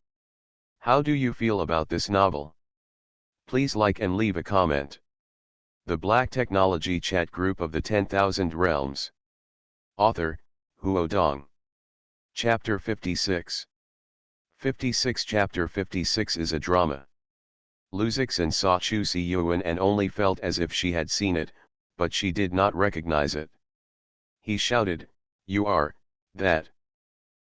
How do you feel about this novel? Please like and leave a comment. The Black Technology Chat Group of the 10,000 Realms. Author, Huo Dong. Chapter 56. 56 Chapter 56 is a drama. Luzixan saw Chu Si-yuan and only felt as if she had seen it, but she did not recognize it. He shouted, You are, that.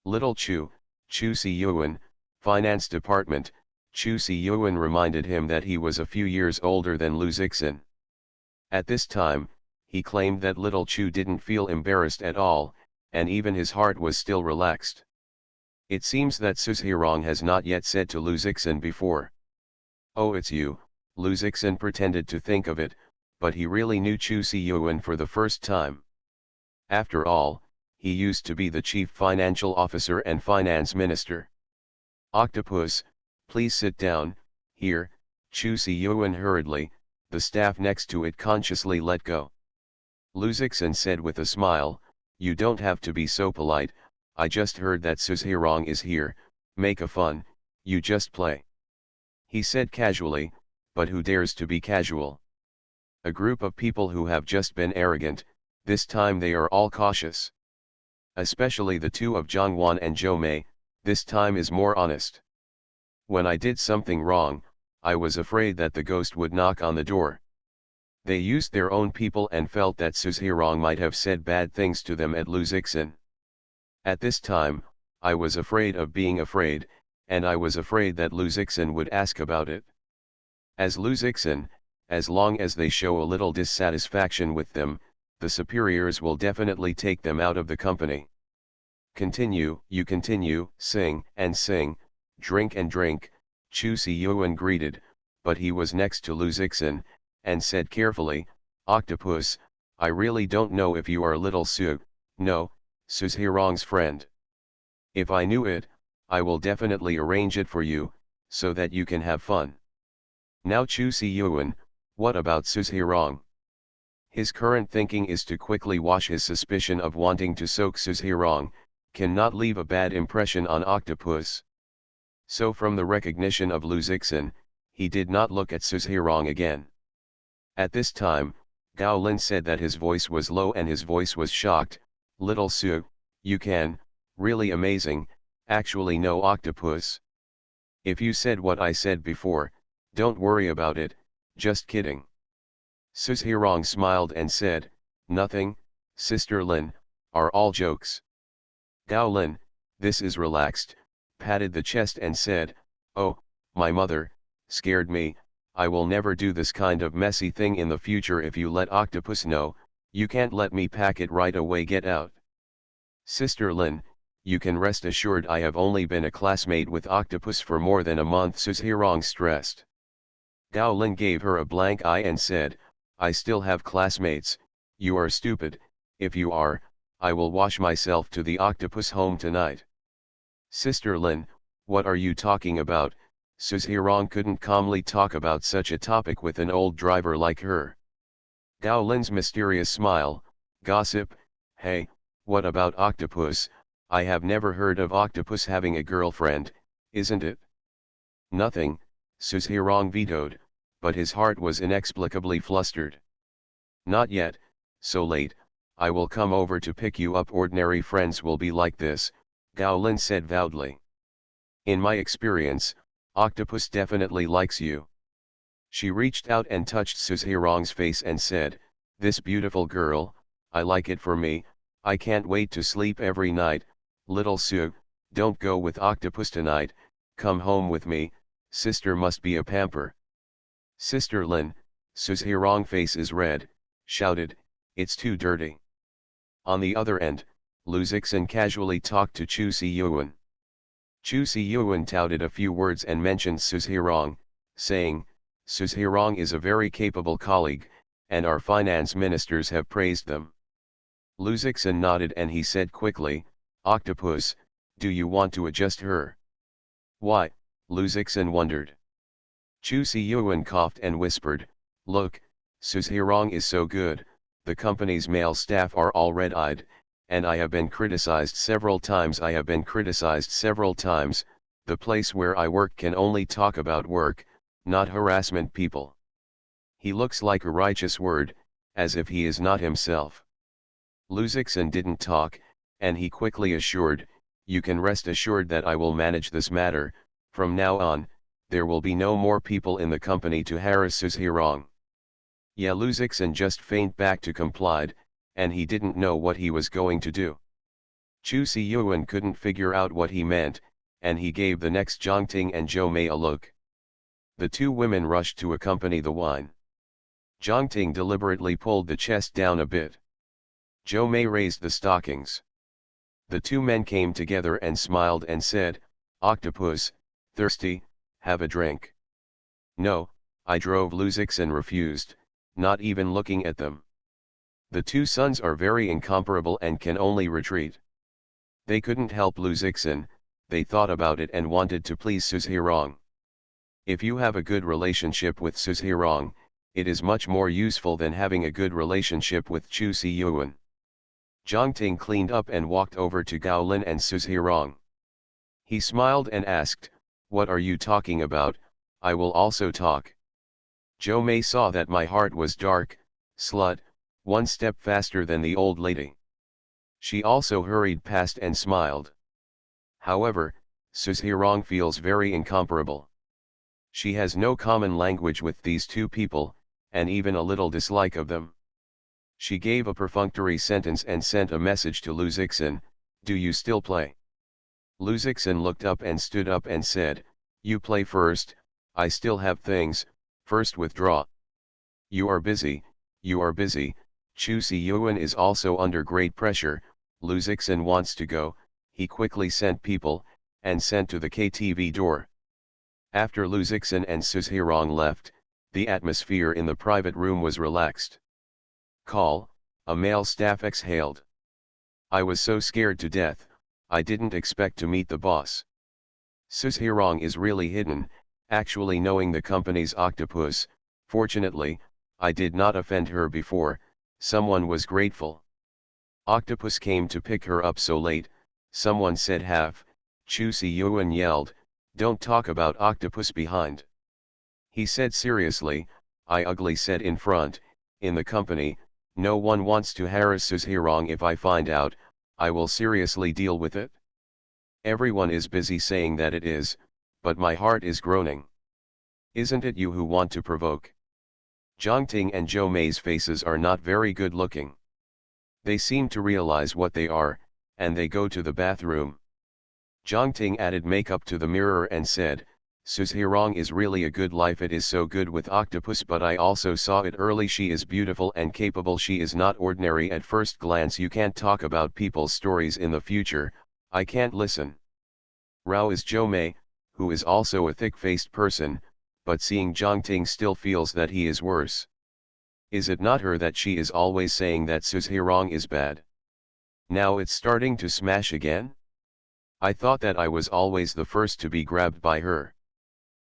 Little Chu, Chu Si-yuan, Finance Department. Chu Si-yuan reminded him that he was a few years older than Luzixan. At this time, he claimed that little Chu didn't feel embarrassed at all, and even his heart was still relaxed. It seems that Suzhirong has not yet said to Luzixan before. Oh, it's you. Luzixan pretended to think of it, but he really knew Chu Si-yuan for the first time. After all, he used to be the chief financial officer and finance minister. Octopus, please sit down, here. Chu Si-yuan hurriedly, the staff next to it consciously let go. Luzixan said with a smile, You don't have to be so polite, I just heard that Suzhirong is here, make a fun, you just play. He said casually, but who dares to be casual? A group of people who have just been arrogant, this time they are all cautious. Especially the two of Zhangwan and Zhou Mei, this time is more honest. When I did something wrong, I was afraid that the ghost would knock on the door. They used their own people and felt that Suzhirong might have said bad things to them at Luzixan. At this time, I was afraid of being afraid, and I was afraid that Luzixan would ask about it. As Luzixan, as long as they show a little dissatisfaction with them, the superiors will definitely take them out of the company. You continue, sing and sing, drink and drink, Chu Si-yuan greeted, but he was next to Lu Zixin, and said carefully, Octopus, I really don't know if you are little Su, no, Suzhirong's friend. If I knew it, I will definitely arrange it for you, so that you can have fun. Now Chu Si-yuan, what about Suzhirong? His current thinking is to quickly wash his suspicion of wanting to soak Suzhirong, cannot leave a bad impression on Octopus. So from the recognition of Lu Zixin, he did not look at Suzhirong again. At this time, Gao Lin said that his voice was low and his voice was shocked, Little Su, you can, really amazing, actually know Octopus. If you said what I said before, don't worry about it, just kidding. Suzhirong smiled and said, nothing, Sister Lin, are all jokes. Gao Lin, this is relaxed, patted the chest and said, oh, my mother, scared me, I will never do this kind of messy thing in the future if you let Octopus know, you can't let me pack it right away get out. Sister Lin, you can rest assured I have only been a classmate with Octopus for more than a month. Suzhirong stressed. Gao Lin gave her a blank eye and said, I still have classmates, you are stupid, if you are, I will wash myself to the Octopus home tonight. Sister Lin, what are you talking about? Suzhirong couldn't calmly talk about such a topic with an old driver like her. Gao Lin's mysterious smile, gossip, hey, what about Octopus? I have never heard of Octopus having a girlfriend, isn't it? Nothing, Suzhirong vetoed, but his heart was inexplicably flustered. Not yet, so late, I will come over to pick you up. Ordinary friends will be like this, Gao Lin said proudly. In my experience, Octopus definitely likes you. She reached out and touched Suzhirong's face and said, this beautiful girl, I like it for me, I can't wait to sleep every night, little Su, don't go with Octopus tonight, come home with me, sister must be a pamper. Sister Lin, Suzhirong's face is red, shouted, it's too dirty. On the other end, Lu Zixin casually talked to Chu Si-yuan. Chu Si-yuan touted a few words and mentioned Suzhirong, saying, Suzhirong is a very capable colleague, and our finance ministers have praised them. Lu Zixin nodded and he said quickly, Octopus, do you want to adjust her? Why? Lu Zixin wondered. Chu Si-yuan coughed and whispered, look, Suzhirong is so good, the company's male staff are all red-eyed, and I have been criticized several times. The place where I work can only talk about work, not harassment people. He looks like a righteous word, as if he is not himself. Lu Zixin didn't talk, and he quickly assured, you can rest assured that I will manage this matter, from now on, there will be no more people in the company to harass Suzhirong. Yeah, Lu Zixin just faint back to complied, and he didn't know what he was going to do. Chu Si-yuan couldn't figure out what he meant, and he gave the next Zhongting and Zhou Mei a look. The two women rushed to accompany the wine. Zhongting deliberately pulled the chest down a bit. Zhou Mei raised the stockings. The two men came together and smiled and said, Octopus, thirsty, have a drink. No, I drove. Lu Zixin refused, not even looking at them. The two sons are very incomparable and can only retreat. They couldn't help Lu Zixin, they thought about it and wanted to please Suzhirong. If you have a good relationship with Suzhirong, it is much more useful than having a good relationship with Chu Si-yuan. Zhongting cleaned up and walked over to Gao Lin and Suzhirong. He smiled and asked, what are you talking about? I will also talk. Zhou Mei saw that my heart was dark, slut, one step faster than the old lady. She also hurried past and smiled. However, Suzhirong feels very incomparable. She has no common language with these two people, and even a little dislike of them. She gave a perfunctory sentence and sent a message to Lu Zixin, do you still play? Lu Zixin looked up and stood up and said, you play first, I still have things, first withdraw. You are busy, Chu Si-yuan is also under great pressure. Lu Zixin wants to go. He quickly sent people, and sent to the KTV door. After Lu Zixin and Suzhirong left, the atmosphere in the private room was relaxed. Call, a male staff exhaled. I was so scared to death, I didn't expect to meet the boss. Suzhirong is really hidden, actually knowing the company's octopus. Fortunately, I did not offend her before. Someone was grateful. Octopus came to pick her up so late, someone said have. Chu Si-yuan yelled, don't talk about octopus behind. He said seriously, I ugly said in front, in the company, no one wants to harass Suzhirong. If I find out, I will seriously deal with it. Everyone is busy saying that it is, but my heart is groaning. Isn't it you who want to provoke? Zhang Ting and Zhou Mei's faces are not very good looking. They seem to realize what they are, and they go to the bathroom. Zhang Ting added makeup to the mirror and said, Suzhirong is really a good life. It is so good with octopus, but I also saw it early. She is beautiful and capable. She is not ordinary at first glance. You can't talk about people's stories in the future. I can't listen. Rao is Zhou Mei, who is also a thick-faced person, but seeing Zhang Ting still feels that he is worse. Is it not her that she is always saying that Suzhirong is bad? Now it's starting to smash again? I thought that I was always the first to be grabbed by her.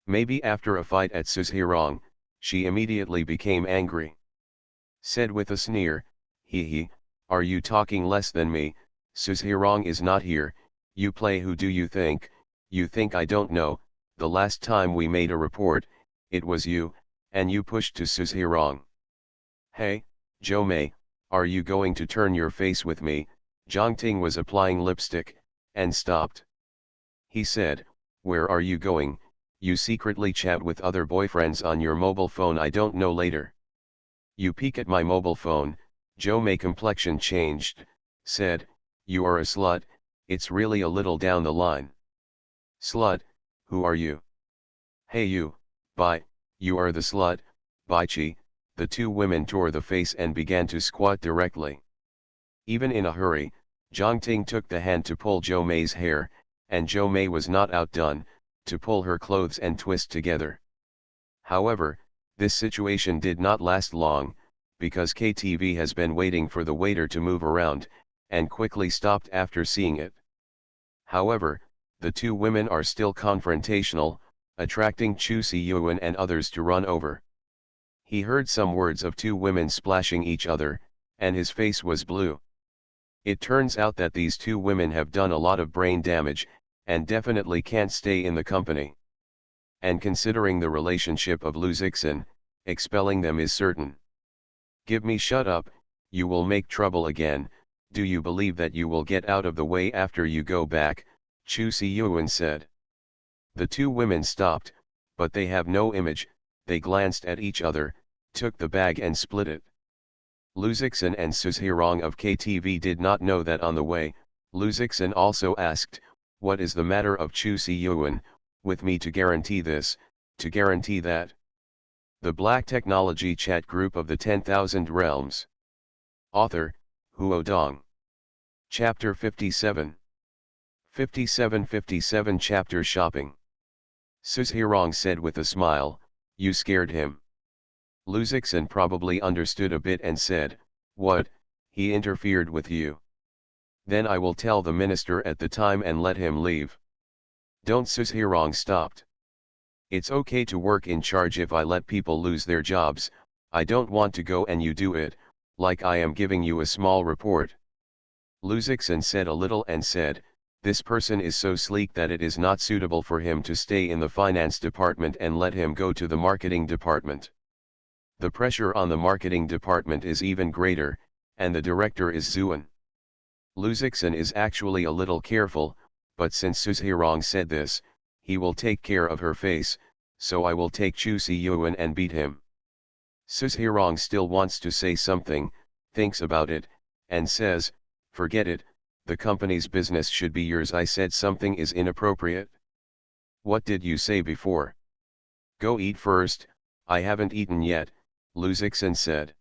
Maybe after a fight at Suzhirong, she immediately became angry. Said with a sneer, hee, are you talking less than me? Suzhirong is not here. You play who do you think I don't know? The last time we made a report, it was you, and you pushed to Suzhirong. Hey, Zhou Mei, are you going to turn your face with me? Zhang Ting was applying lipstick, and stopped. He said, where are you going? You secretly chat with other boyfriends on your mobile phone. I don't know later. You peek at my mobile phone. Zhou Mei complexion changed, said, you are a slut. It's really a little down the line. Slut, who are you? Hey you, Bai, you are the slut, Bai Chi. The two women tore the face and began to squat directly. Even in a hurry, Zhang Ting took the hand to pull Zhou Mei's hair, and Zhou Mei was not outdone, to pull her clothes and twist together. However, this situation did not last long, because KTV has been waiting for the waiter to move around, and quickly stopped after seeing it. However, the two women are still confrontational, attracting Chu Si-yuan and others to run over. He heard some words of two women splashing each other, and his face was blue. It turns out that these two women have done a lot of brain damage, and definitely can't stay in the company. And considering the relationship of Lu Zixin, expelling them is certain. Give me shut up, you will make trouble again. Do you believe that you will get out of the way after you go back? Chu Si-yuan said. The two women stopped, but they have no image. They glanced at each other, took the bag and split it. Lu Zixin and Suzhirong of KTV did not know that on the way. Lu Zixin also asked, what is the matter of Chu Si-yuan, with me to guarantee this, to guarantee that? The Black Technology Chat Group of the 10,000 Realms. Author, Huo Dong. Chapter 57. 57 Chapter Shopping. Suzhirong said with a smile, you scared him. Lu Zixin probably understood a bit and said, what, he interfered with you? Then I will tell the minister at the time and let him leave. Don't. Suzhirong stopped. It's okay to work in charge if I let people lose their jobs. I don't want to go and you do it, like I am giving you a small report. Lu Zixin said a little and said, this person is so sleek that it is not suitable for him to stay in the finance department, and let him go to the marketing department. The pressure on the marketing department is even greater, and the director is Zuan. Lu Zixin is actually a little careful, but since Suzhirong said this, he will take care of her face, so I will take Chu Si-yuan and beat him. Suzhirong still wants to say something, thinks about it, and says, forget it, the company's business should be yours. I said something is inappropriate. What did you say before? Go eat first. I haven't eaten yet, Lu Zixin said.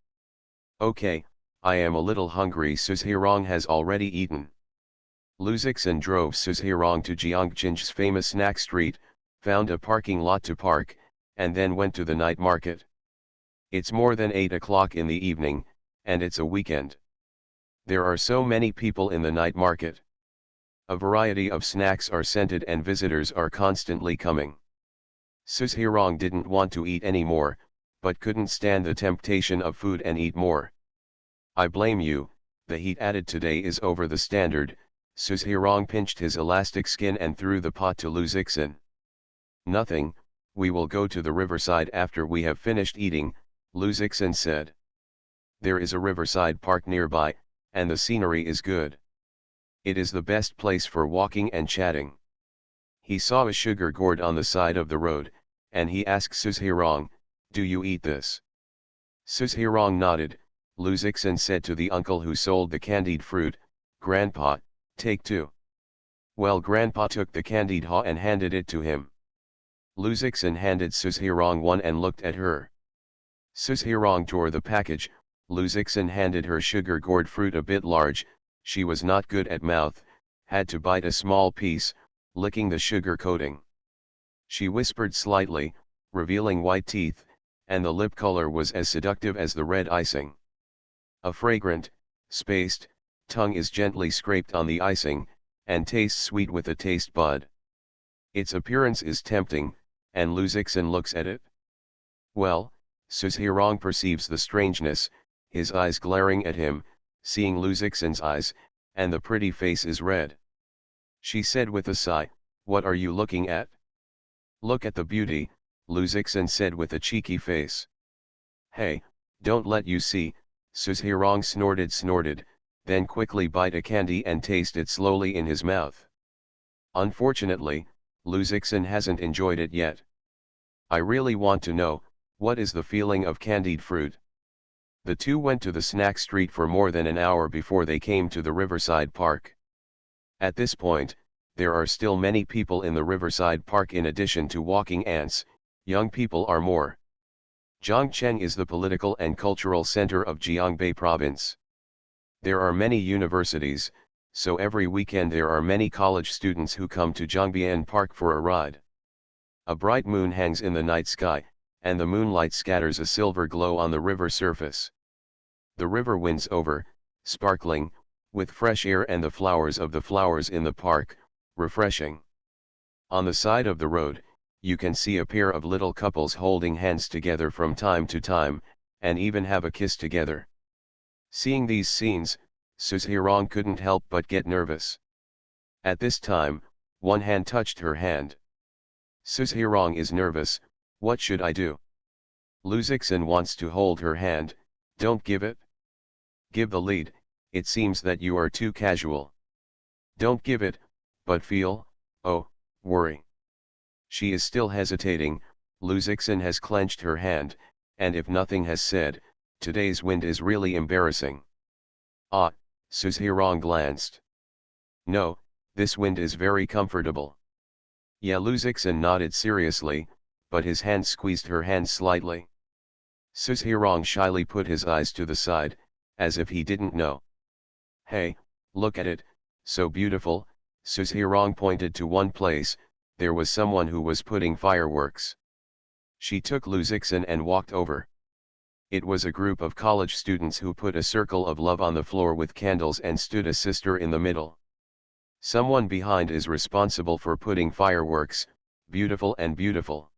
Okay, I am a little hungry. Suzhirong has already eaten. Luzixin drove Suzhirong to Jiangjin's famous snack street, found a parking lot to park, and then went to the night market. It's more than 8 o'clock in the evening, and it's a weekend. There are so many people in the night market. A variety of snacks are scented and visitors are constantly coming. Suzhirong didn't want to eat any more, but couldn't stand the temptation of food and eat more. I blame you, the heat added today is over the standard. Suzhirong pinched his elastic skin and threw the pot to Luzixin. Nothing, we will go to the riverside after we have finished eating, Luzixin said. There is a riverside park nearby, and the scenery is good. It is the best place for walking and chatting. He saw a sugar gourd on the side of the road, and he asked Suzhirong, do you eat this? Suzhirong nodded. Luzixin said to the uncle who sold the candied fruit, Grandpa, take two. Well, Grandpa took the candied haw and handed it to him. Luzixin handed Suzhirong one and looked at her. Suzhirong tore the package. Luzixin handed her sugar gourd fruit a bit large. She was not good at mouth, had to bite a small piece, licking the sugar coating. She whispered slightly, revealing white teeth, and the lip color was as seductive as the red icing. A fragrant, spaced, tongue is gently scraped on the icing, and tastes sweet with a taste bud. Its appearance is tempting, and Luzixin looks at it. Well, Suzhirong perceives the strangeness, his eyes glaring at him, seeing Luzixin's eyes, and the pretty face is red. She said with a sigh, what are you looking at? Look at the beauty, Luzixin said with a cheeky face. Hey, don't let you see, Suzhirong snorted, then quickly bite a candy and taste it slowly in his mouth. Unfortunately, Luzixin hasn't enjoyed it yet. I really want to know, what is the feeling of candied fruit? The two went to the snack street for more than an hour before they came to the Riverside Park. At this point, there are still many people in the Riverside Park. In addition to walking ants, young people are more. Zhongcheng is the political and cultural center of Jiangbei province. There are many universities, so every weekend there are many college students who come to Zhongbian Park for a ride. A bright moon hangs in the night sky, and the moonlight scatters a silver glow on the river surface. The river winds over, sparkling, with fresh air and the flowers in the park, refreshing. On the side of the road, you can see a pair of little couples holding hands together from time to time, and even have a kiss together. Seeing these scenes, Suzhirong couldn't help but get nervous. At this time, one hand touched her hand. Suzhirong is nervous, what should I do? Luzixin wants to hold her hand, don't give it. Give the lead, it seems that you are too casual. Don't give it, but feel, worry. She is still hesitating, Luzixin has clenched her hand, and if nothing has said, today's wind is really embarrassing. Ah, Suzhirong glanced. No, this wind is very comfortable. Yeah, Luzixin nodded seriously, but his hand squeezed her hand slightly. Suzhirong shyly put his eyes to the side, as if he didn't know. Hey, look at it, so beautiful. Suzhirong pointed to one place. There was someone who was putting fireworks. She took Luzixin and walked over. It was a group of college students who put a circle of love on the floor with candles and stood a sister in the middle. Someone behind is responsible for putting fireworks, beautiful and beautiful.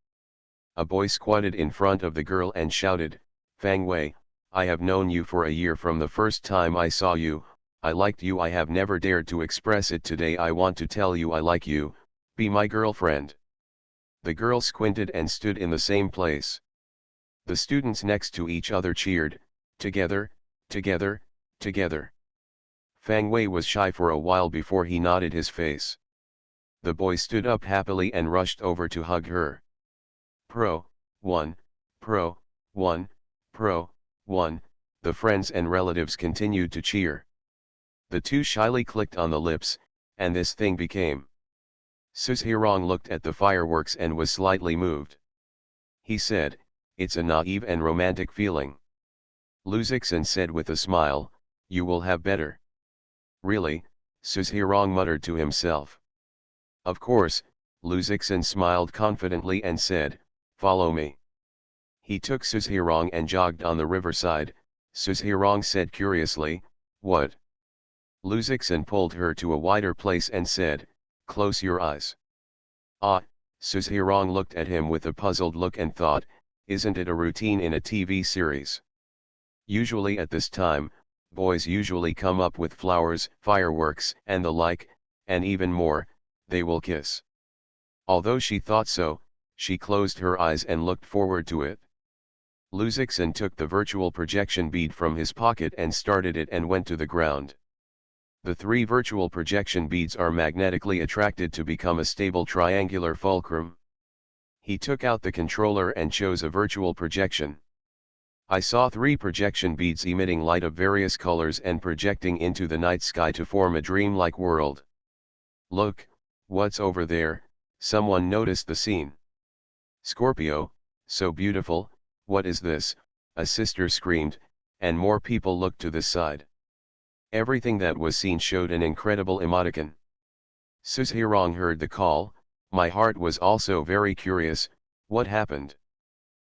A boy squatted in front of the girl and shouted, Fang Wei, I have known you for a year. From the first time I saw you, I liked you. I have never dared to express it today. I want to tell you I like you, be my girlfriend. The girl squinted and stood in the same place. The students next to each other cheered, together, together, together. Fang Wei was shy for a while before he nodded his face. The boy stood up happily and rushed over to hug her. Pro, 1, Pro, 1, Pro, 1, the friends and relatives continued to cheer. The two shyly clicked on the lips, and this thing became. Suzhirong looked at the fireworks and was slightly moved. He said, it's a naive and romantic feeling. Luzixin said with a smile, you will have better. Really, Suzhirong muttered to himself. Of course, Luzixin smiled confidently and said, follow me. He took Suzhirong and jogged on the riverside. Suzhirong said curiously, what? Luzixin pulled her to a wider place and said, close your eyes. Ah, Suzhirong looked at him with a puzzled look and thought, isn't it a routine in a TV series? Usually at this time, boys usually come up with flowers, fireworks, and the like, and even more, they will kiss. Although she thought so, she closed her eyes and looked forward to it. Luzixin took the virtual projection bead from his pocket and started it and went to the ground. The 3 virtual projection beads are magnetically attracted to become a stable triangular fulcrum. He took out the controller and chose a virtual projection. I saw 3 projection beads emitting light of various colors and projecting into the night sky to form a dreamlike world. Look, what's over there? Someone noticed the scene. Scorpio, so beautiful, what is this? A sister screamed, and more people looked to this side. Everything that was seen showed an incredible emoticon. Suzhirong heard the call. My heart was also very curious, what happened?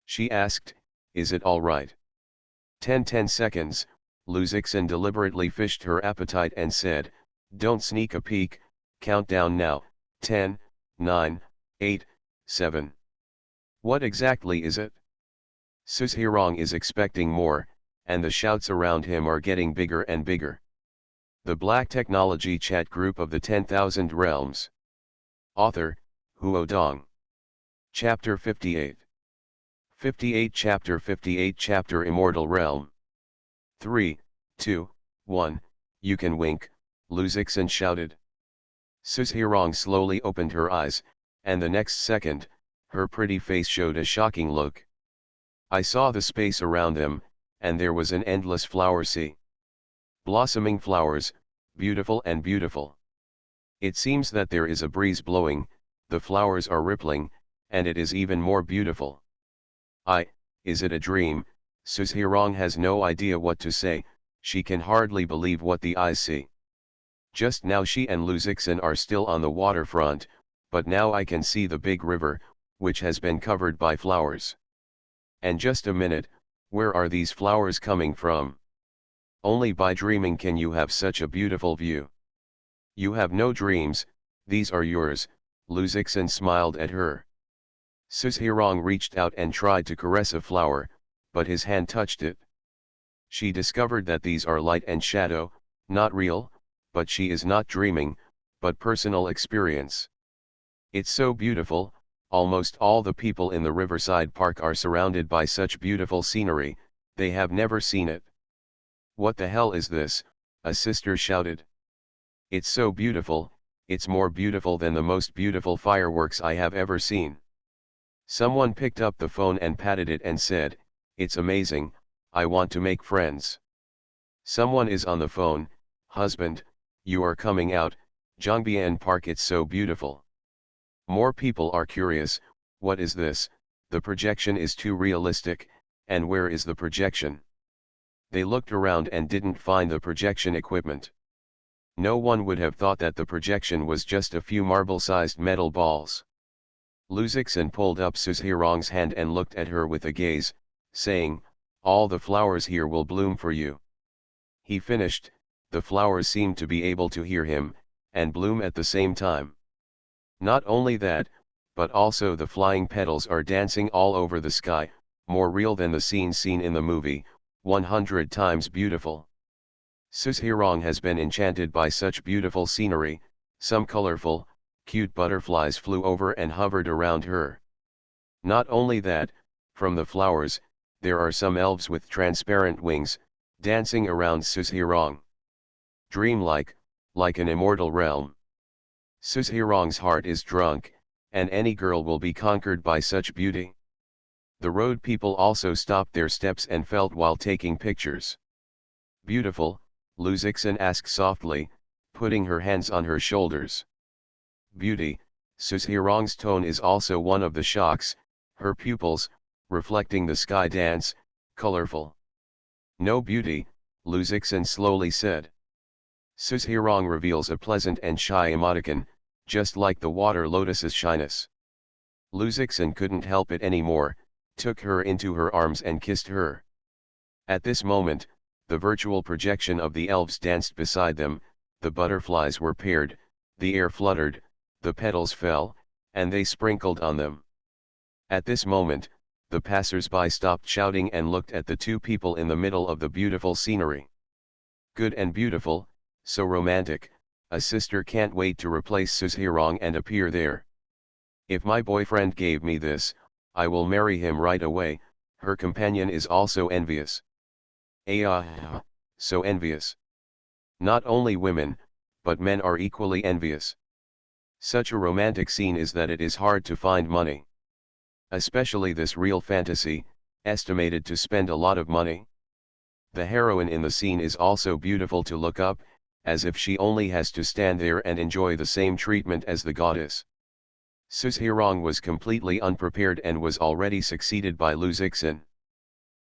She asked, is it all right? 10 seconds, Luzixin deliberately fished her appetite and said, don't sneak a peek, count down now, 10, 9, 8, 7. What exactly is it? Suzhirong is expecting more, and the shouts around him are getting bigger and bigger. The Black Technology Chat Group of the 10,000 Realms. Author, Huo Dong. Chapter 58. 58 Chapter 58 Chapter Immortal Realm. 3, 2, 1, you can wink, Luzixin shouted. Suzhirong slowly opened her eyes, and the next second, her pretty face showed a shocking look. I saw the space around them, and there was an endless flower sea. Blossoming flowers, beautiful and beautiful. It seems that there is a breeze blowing, the flowers are rippling, and it is even more beautiful. Is it a dream? Suzhirong has no idea what to say, she can hardly believe what the eyes see. Just now she and Luzixin are still on the waterfront, but now I can see the big river, which has been covered by flowers. And just a minute, where are these flowers coming from? Only by dreaming can you have such a beautiful view. You have no dreams, these are yours, Luzixin smiled at her. Suzhirong reached out and tried to caress a flower, but his hand touched it. She discovered that these are light and shadow, not real, but she is not dreaming, but personal experience. It's so beautiful, almost all the people in the Riverside Park are surrounded by such beautiful scenery, they have never seen it. What the hell is this? A sister shouted. It's so beautiful, it's more beautiful than the most beautiful fireworks I have ever seen. Someone picked up the phone and patted it and said, it's amazing, I want to make friends. Someone is on the phone, husband, you are coming out, Zhongbian Park, it's so beautiful. More people are curious, what is this? The projection is too realistic, and where is the projection? They looked around and didn't find the projection equipment. No one would have thought that the projection was just a few marble-sized metal balls. Luzixin pulled up Suzhirong's hand and looked at her with a gaze, saying, all the flowers here will bloom for you. He finished, the flowers seemed to be able to hear him, and bloom at the same time. Not only that, but also the flying petals are dancing all over the sky, more real than the scene seen in the movie, 100 times beautiful. Suzhirong has been enchanted by such beautiful scenery, some colorful, cute butterflies flew over and hovered around her. Not only that, from the flowers, there are some elves with transparent wings, dancing around Suzhirong. Dreamlike, like an immortal realm. Suzhirong's heart is drunk, and any girl will be conquered by such beauty. The road people also stopped their steps and felt while taking pictures. Beautiful, Luzixin asked softly, putting her hands on her shoulders. Beauty, Suzhirong's tone is also one of the shocks, her pupils, reflecting the sky dance, colorful. No beauty, Luzixin slowly said. Suzhirong reveals a pleasant and shy emoticon, just like the water lotus's shyness. Luzixin couldn't help it anymore, took her into her arms and kissed her. At this moment, the virtual projection of the elves danced beside them, the butterflies were paired, the air fluttered, the petals fell, and they sprinkled on them. At this moment, the passers-by stopped shouting and looked at the two people in the middle of the beautiful scenery. Good and beautiful, so romantic, a sister can't wait to replace Suzhirong and appear there. If my boyfriend gave me this, I will marry him right away. Her companion is also envious. So envious. Not only women, but men are equally envious. Such a romantic scene is that it is hard to find money. Especially this real fantasy, estimated to spend a lot of money. The heroine in the scene is also beautiful to look up, as if she only has to stand there and enjoy the same treatment as the goddess. Suzhirong was completely unprepared and was already succeeded by Luzixin.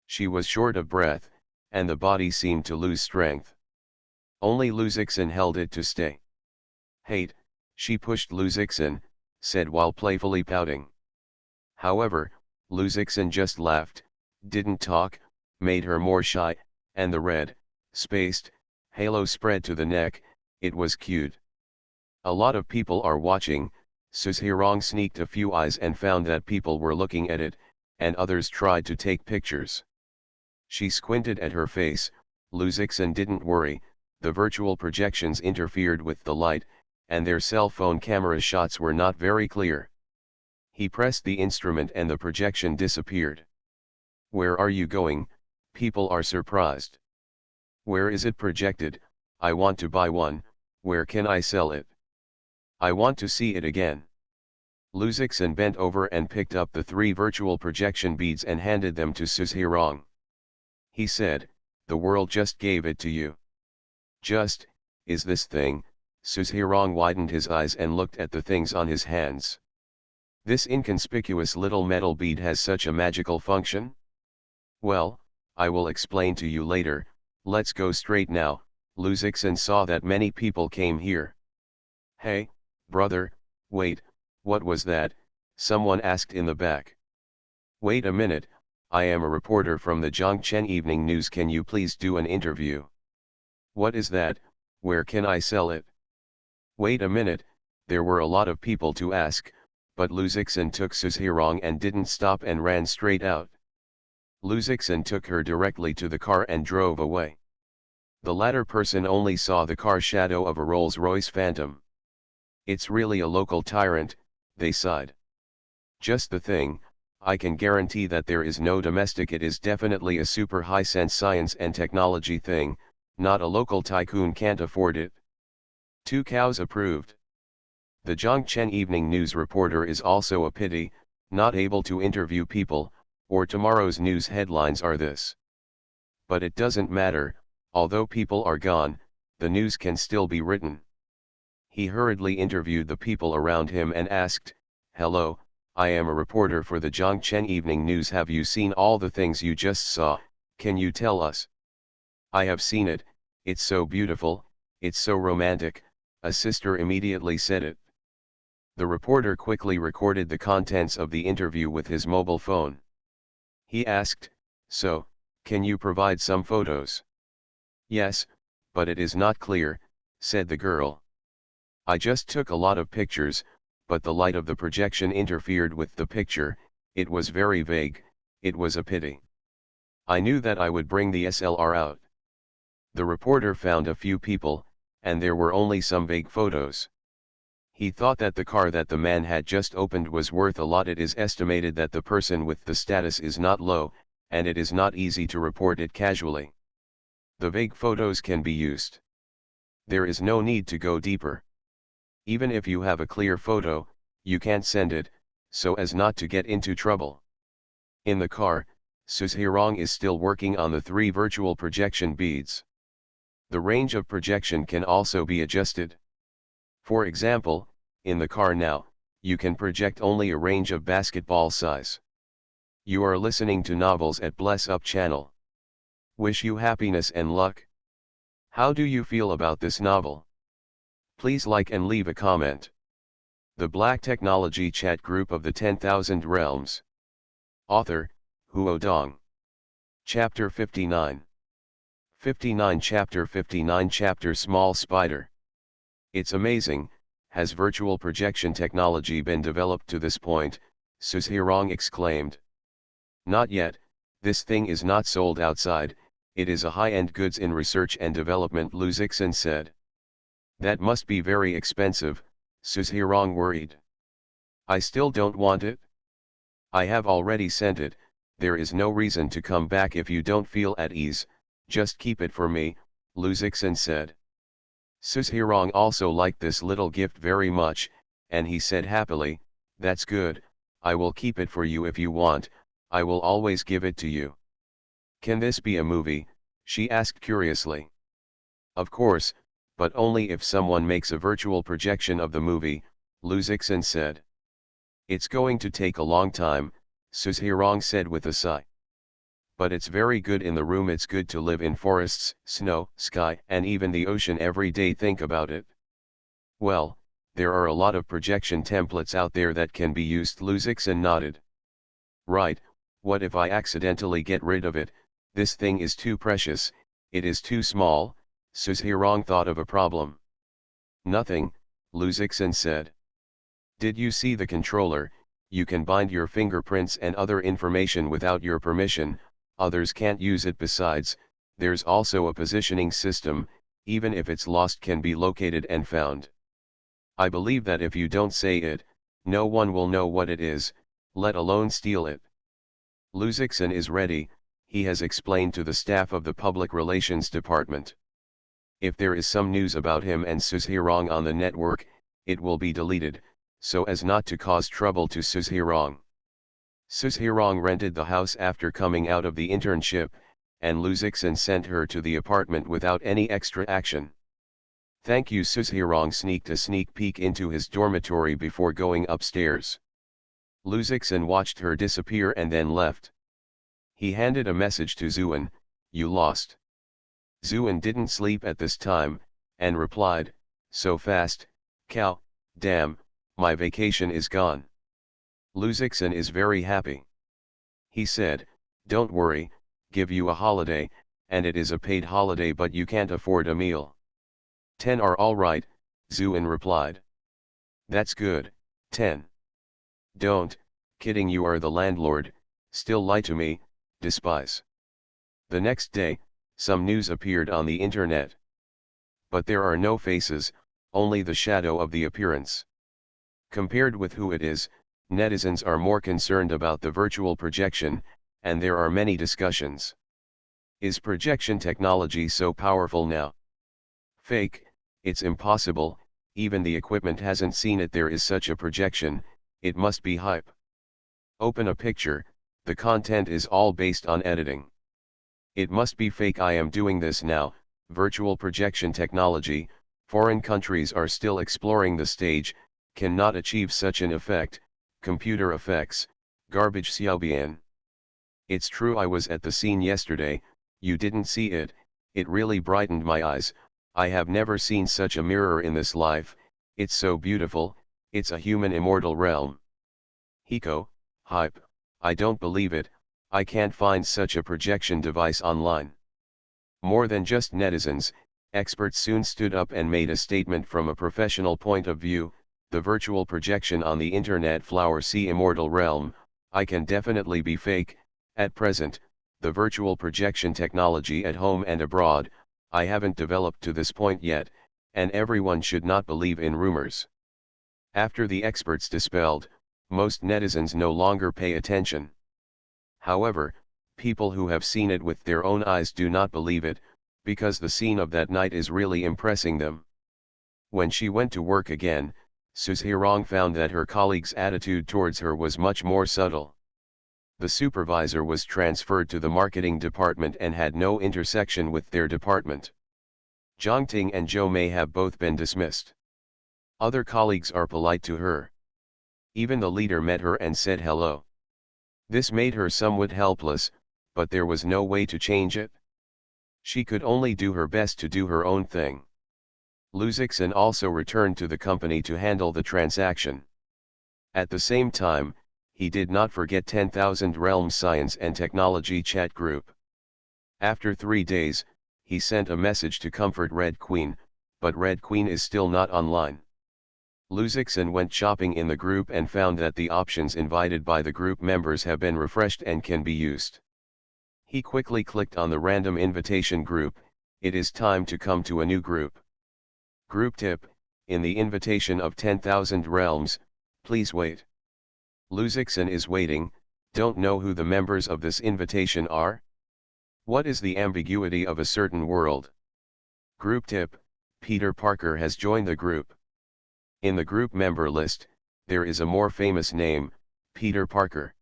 She was short of breath, and the body seemed to lose strength. Only Luzixin held it to stay. Hate, she pushed Luzixin, said while playfully pouting. However, Luzixin just laughed, didn't talk, made her more shy, and the red, spaced, halo spread to the neck. It was cute. A lot of people are watching. Suzhirong sneaked a few eyes and found that people were looking at it, and others tried to take pictures. She squinted at her face. Luzixin didn't worry, the virtual projections interfered with the light, and their cell phone camera shots were not very clear. He pressed the instrument and the projection disappeared. Where are you going? People are surprised. Where is it projected? I want to buy one. Where can I sell it? I want to see it again. Luzixin bent over and picked up the 3 virtual projection beads and handed them to Suzhirong. He said, the world just gave it to you. Just, is this thing? Suzhirong widened his eyes and looked at the things on his hands. This inconspicuous little metal bead has such a magical function? Well, I will explain to you later. Let's go straight now. Luzixin saw that many people came here. Hey, brother, wait, what was that? Someone asked in the back. Wait a minute, I am a reporter from the Zhongchen Evening News. Can you please do an interview? What is that? Where can I sell it? Wait a minute, there were a lot of people to ask, but Luzixin took Suzhirong and didn't stop and ran straight out. Luzixin took her directly to the car and drove away. The latter person only saw the car shadow of a Rolls-Royce Phantom. It's really a local tyrant, they sighed. Just the thing, I can guarantee that there is no domestic. It is definitely a super high-sense science and technology thing, not a local tycoon can't afford it. 2 cows approved. The Zhongchen Evening News reporter is also a pity, not able to interview people, or tomorrow's news headlines are this. But it doesn't matter, although people are gone, the news can still be written. He hurriedly interviewed the people around him and asked, hello, I am a reporter for the Zhongchen Evening News. Have you seen all the things you just saw? Can you tell us? I have seen it, it's so beautiful, it's so romantic, a sister immediately said it. The reporter quickly recorded the contents of the interview with his mobile phone. He asked, so, can you provide some photos? Yes, but it is not clear, said the girl. I just took a lot of pictures, but the light of the projection interfered with the picture. It was very vague, it was a pity. I knew that I would bring the SLR out. The reporter found a few people, and there were only some vague photos. He thought that the car that the man had just opened was worth a lot. It is estimated that the person with the status is not low, and it is not easy to report it casually. The vague photos can be used. There is no need to go deeper. Even if you have a clear photo, you can't send it, so as not to get into trouble. In the car, Suzhirong is still working on the 3 virtual projection beads. The range of projection can also be adjusted. For example, in the car now, you can project only a range of basketball size. You are listening to novels at Bless Up channel. Wish you happiness and luck. How do you feel about this novel? Please like and leave a comment. The Black Technology Chat Group of the 10,000 Realms. Author, Huo Dong. Chapter 59. 59 Chapter 59 Chapter Small Spider. It's amazing, has virtual projection technology been developed to this point, Suzhirong exclaimed. Not yet, this thing is not sold outside, it is a high-end goods in research and development, Lu Zixin said. That must be very expensive, Suzhirong worried. I still don't want it. I have already sent it, there is no reason to come back if you don't feel at ease, just keep it for me, Lu Zixin said. Suzhirong also liked this little gift very much, and he said happily, that's good, I will keep it for you if you want, I will always give it to you. Can this be a movie? She asked curiously. Of course, but only if someone makes a virtual projection of the movie, Lu Zixin said. It's going to take a long time, Suzhirong said with a sigh. But it's very good in the room, it's good to live in forests, snow, sky, and even the ocean every day, think about it. Well, there are a lot of projection templates out there that can be used, Lu Zixin nodded. Right, what if I accidentally get rid of it? This thing is too precious, it is too small, Suzhirong thought of a problem. Nothing, Lu Zixin said. Did you see the controller? You can bind your fingerprints and other information without your permission, others can't use it. Besides, there's also a positioning system, even if it's lost can be located and found. I believe that if you don't say it, no one will know what it is, let alone steal it. Lu Zixin is ready, he has explained to the staff of the Public Relations Department. If there is some news about him and Suzhirong on the network, it will be deleted, so as not to cause trouble to Suzhirong. Suzhirong rented the house after coming out of the internship, and Lu Zixin sent her to the apartment without any extra action. Thank you. Suzhirong sneaked a sneak peek into his dormitory before going upstairs. Lu Zixin watched her disappear and then left. He handed a message to Zuan, you lost. Zuan didn't sleep at this time, and replied, so fast, cow, damn, my vacation is gone. Lu Zixin is very happy. He said, don't worry, give you a holiday, and it is a paid holiday, but you can't afford a meal. 10 are all right, Zuan replied. That's good, 10. Don't, kidding, you are the landlord, still lie to me, despise. The next day, some news appeared on the internet. But there are no faces, only the shadow of the appearance. Compared with who it is, netizens are more concerned about the virtual projection, and there are many discussions. Is projection technology so powerful now? Fake, it's impossible, even the equipment hasn't seen it. There is such a projection, it must be hype. Open a picture, the content is all based on editing. It must be fake. I am doing this now, virtual projection technology, foreign countries are still exploring the stage, cannot achieve such an effect, computer effects, garbage Xiaobian. It's true, I was at the scene yesterday, you didn't see it, it really brightened my eyes, I have never seen such a mirror in this life, it's so beautiful, it's a human immortal realm. Hiko, hype, I don't believe it, I can't find such a projection device online. More than just netizens, experts soon stood up and made a statement from a professional point of view, the virtual projection on the internet flower see immortal realm, I can definitely be fake, at present, the virtual projection technology at home and abroad, I haven't developed to this point yet, and everyone should not believe in rumors. After the experts dispelled, most netizens no longer pay attention. However, people who have seen it with their own eyes do not believe it, because the scene of that night is really impressing them. When she went to work again, Suzhirong found that her colleagues' attitude towards her was much more subtle. The supervisor was transferred to the marketing department and had no intersection with their department. Zhang Ting and Zhou Mei have both been dismissed. Other colleagues are polite to her. Even the leader met her and said hello. This made her somewhat helpless, but there was no way to change it. She could only do her best to do her own thing. Luzixin also returned to the company to handle the transaction. At the same time, he did not forget 10,000 Realms Science and Technology chat group. After 3 days, he sent a message to comfort Red Queen, but Red Queen is still not online. Luzixin went shopping in the group and found that the options invited by the group members have been refreshed and can be used. He quickly clicked on the random invitation group. It is time to come to a new group. Group tip: in the invitation of 10,000 realms, please wait. Luzixin is waiting, don't know who the members of this invitation are? What is the ambiguity of a certain world? Group tip: Peter Parker has joined the group. In the group member list, there is a more famous name, Peter Parker.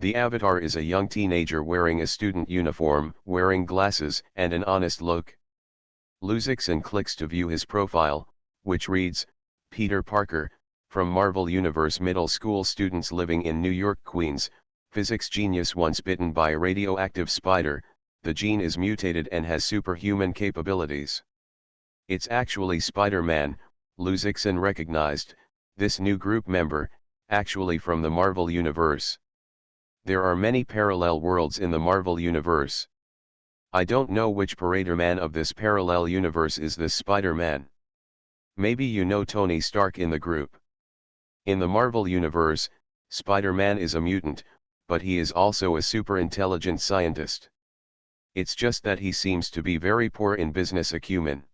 The avatar is a young teenager wearing a student uniform, wearing glasses, and an honest look. Luzixin clicks to view his profile, which reads, Peter Parker, from Marvel Universe middle school students living in New York, Queens, physics genius once bitten by a radioactive spider, the gene is mutated and has superhuman capabilities. It's actually Spider-Man, Luzixin recognized, this new group member, actually from the Marvel Universe. There are many parallel worlds in the Marvel Universe. I don't know which Spider-Man of this parallel universe is this Spider-Man. Maybe you know Tony Stark in the group. In the Marvel Universe, Spider-Man is a mutant, but he is also a super intelligent scientist. It's just that he seems to be very poor in business acumen.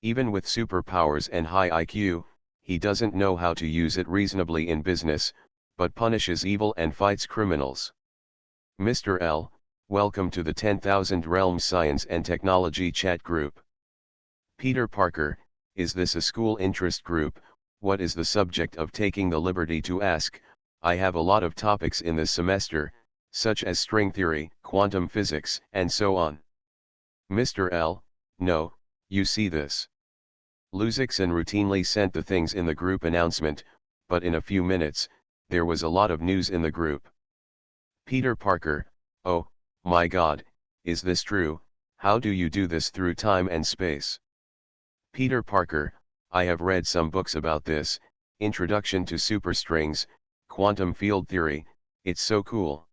Even with superpowers and high IQ, he doesn't know how to use it reasonably in business, but punishes evil and fights criminals. Mr. L, welcome to the 10,000 Realms Science and Technology chat group. Peter Parker, is this a school interest group? What is the subject of taking the liberty to ask? I have a lot of topics in this semester, such as string theory, quantum physics, and so on. Mr. L, no, you see this. Luzixin routinely sent the things in the group announcement, but in a few minutes, there was a lot of news in the group. Peter Parker, oh, my God, is this true? How do you do this through time and space? Peter Parker, I have read some books about this, Introduction to Superstrings, Quantum Field Theory, it's so cool.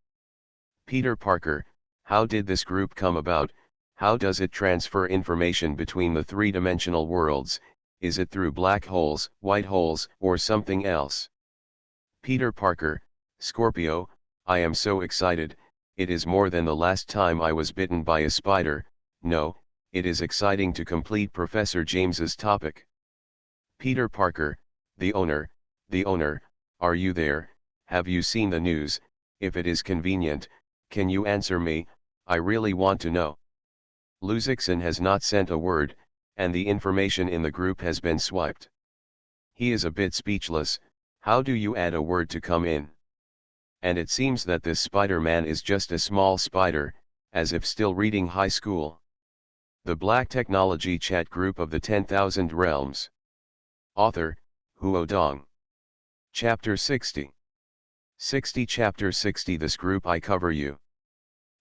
Peter Parker, how did this group come about? How does it transfer information between the three-dimensional worlds? Is it through black holes, white holes, or something else? Peter Parker, Scorpio, I am so excited, it is more than the last time I was bitten by a spider. No, it is exciting to complete Professor James's topic. Peter Parker, the owner, are you there? Have you seen the news? If it is convenient, can you answer me? I really want to know. Luzixin has not sent a word, and the information in the group has been swiped. He is a bit speechless. How do you add a word to come in? And it seems that this Spider-Man is just a small spider, as if still reading high school. The Black Technology Chat Group of the 10,000 Realms. Author, Huo Dong. Chapter 60. Chapter 60 This group I cover you.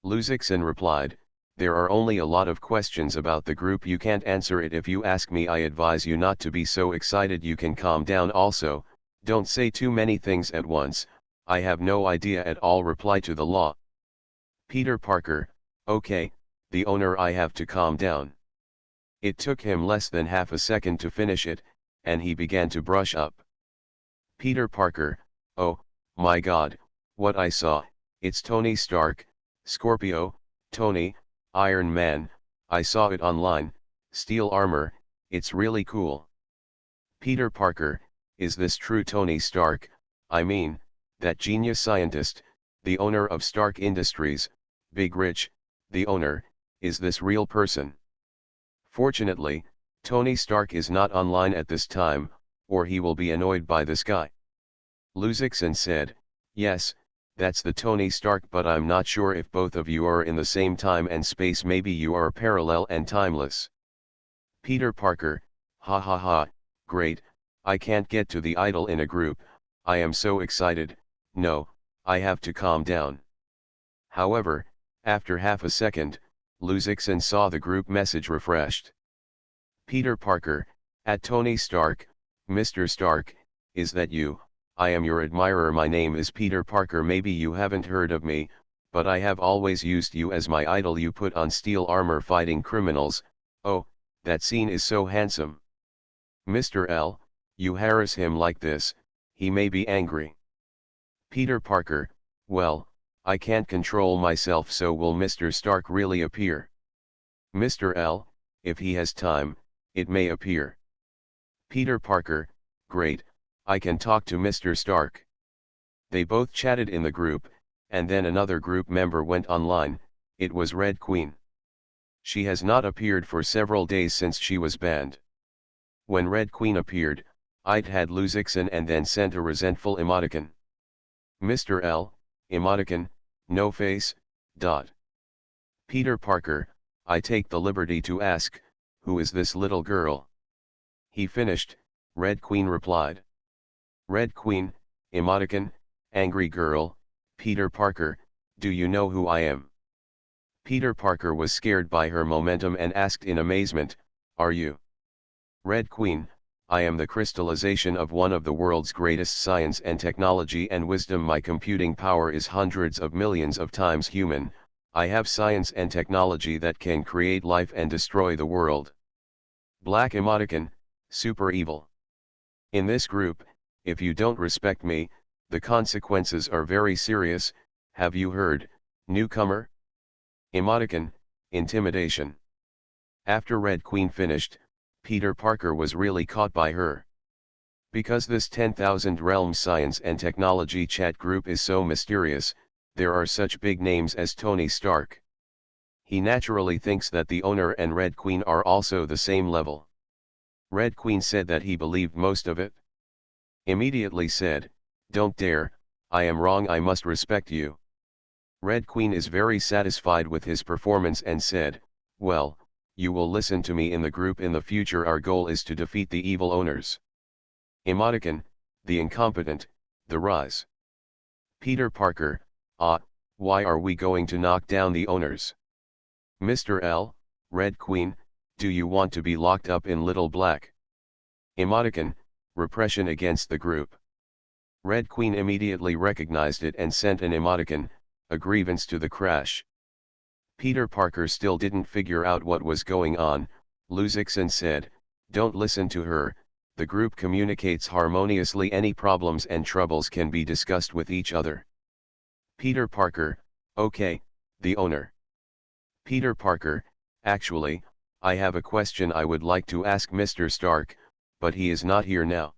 Luzixin replied, there are only a lot of questions about the group, you can't answer it. If you ask me, I advise you not to be so excited. You can calm down also, don't say too many things at once. I have no idea at all. Reply to the law. Peter Parker, okay, the owner, I have to calm down. It took him less than half a second to finish it, and he began to brush up. Peter Parker, oh, my God, what I saw, it's Tony Stark, Scorpio, Tony, Iron Man, I saw it online, steel armor, it's really cool. Peter Parker, is this true? Tony Stark, I mean, that genius scientist, the owner of Stark Industries, Big Rich, the owner, is this real person? Fortunately, Tony Stark is not online at this time, or he will be annoyed by this guy. Luzixin said, yes, that's the Tony Stark, but I'm not sure if both of you are in the same time and space. Maybe you are parallel and timeless. Peter Parker, ha ha ha, great, I can't get to the idol in a group, I am so excited, no, I have to calm down. However, after half a second, Luzixon saw the group message refreshed. Peter Parker, at Tony Stark, Mr. Stark, is that you? I am your admirer. My name is Peter Parker. Maybe you haven't heard of me, but I have always used you as my idol. You put on steel armor fighting criminals. Oh, that scene is so handsome. Mr. L, you harass him like this, he may be angry. Peter Parker, well, I can't control myself, so will Mr. Stark really appear? Mr. L, if he has time, it may appear. Peter Parker, great, I can talk to Mr. Stark. They both chatted in the group, and then another group member went online. It was Red Queen. She has not appeared for several days since she was banned. When Red Queen appeared, I'd had Luzixon and then sent a resentful emoticon. Mr. L, emoticon, no face, dot. Peter Parker, I take the liberty to ask, who is this little girl? He finished, Red Queen replied. Red Queen, emoticon, angry girl, Peter Parker, do you know who I am? Peter Parker was scared by her momentum and asked in amazement, are you? Red Queen, I am the crystallization of one of the world's greatest science and technology and wisdom. My computing power is hundreds of millions of times human. I have science and technology that can create life and destroy the world. Black emoticon, super evil. In this group, if you don't respect me, the consequences are very serious. Have you heard, newcomer? Emoticon, intimidation. After Red Queen finished, Peter Parker was really caught by her. Because this 10,000 Realms science and technology chat group is so mysterious, there are such big names as Tony Stark. He naturally thinks that the owner and Red Queen are also the same level. Red Queen said that he believed most of it. Immediately said, don't dare, I am wrong, I must respect you. Red Queen is very satisfied with his performance and said, well, you will listen to me in the group in the future. Our goal is to defeat the evil owners. Emoticon, the incompetent, the rise. Peter Parker, why are we going to knock down the owners? Mr. L, Red Queen, do you want to be locked up in Little Black? Emoticon, repression against the group. Red Queen immediately recognized it and sent an emoticon, a grievance to the crash. Peter Parker still didn't figure out what was going on. Luzixon said, don't listen to her, the group communicates harmoniously. Any problems and troubles can be discussed with each other. Peter Parker, okay, the owner. Peter Parker, actually, I have a question I would like to ask Mr. Stark, but he is not here now.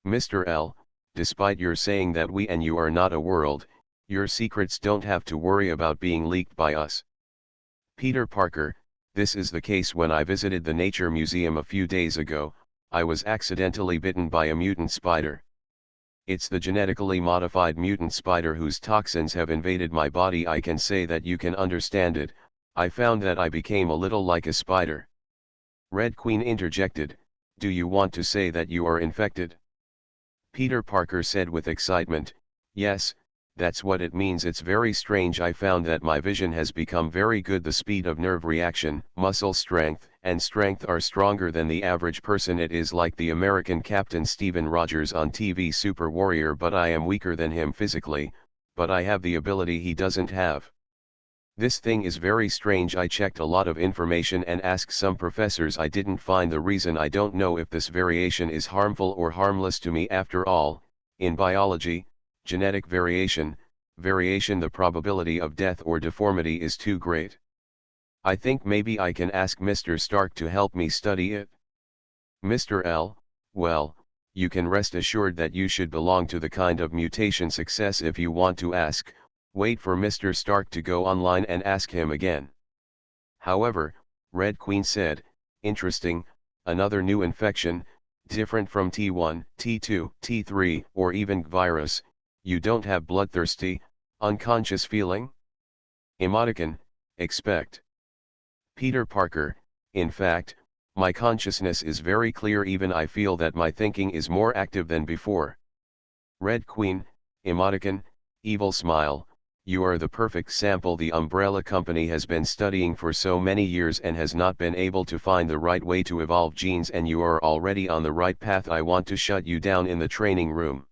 Mr. L, despite your saying that we and you are not a world, your secrets don't have to worry about being leaked by us. Peter Parker, this is the case. When I visited the Nature Museum a few days ago, I was accidentally bitten by a mutant spider. It's the genetically modified mutant spider whose toxins have invaded my body. I can say that you can understand it. I found that I became a little like a spider. Red Queen interjected, do you want to say that you are infected? Peter Parker said with excitement, yes, that's what it means. It's very strange. I found that my vision has become very good. The speed of nerve reaction, muscle strength, and strength are stronger than the average person. It is like the American Captain Stephen Rogers on TV Super Warrior, but I am weaker than him physically, but I have the ability he doesn't have. This thing is very strange. I checked a lot of information and asked some professors. I didn't find the reason. I don't know if this variation is harmful or harmless to me. After all, in biology, genetic variation, the probability of death or deformity is too great. I think maybe I can ask Mr. Stark to help me study it. Mr. L, well, you can rest assured that you should belong to the kind of mutation success. If you want to ask, wait for Mr. Stark to go online and ask him again. However, Red Queen said, interesting, another new infection, different from T1, T2, T3, or even virus. You don't have bloodthirsty, unconscious feeling? Emoticon, expect. Peter Parker, in fact, my consciousness is very clear. Even I feel that my thinking is more active than before. Red Queen, emoticon, evil smile, You are the perfect sample. The umbrella company has been studying for so many years and has not been able to find the right way to evolve genes, and you are already on the right path. I want to shut you down in the training room."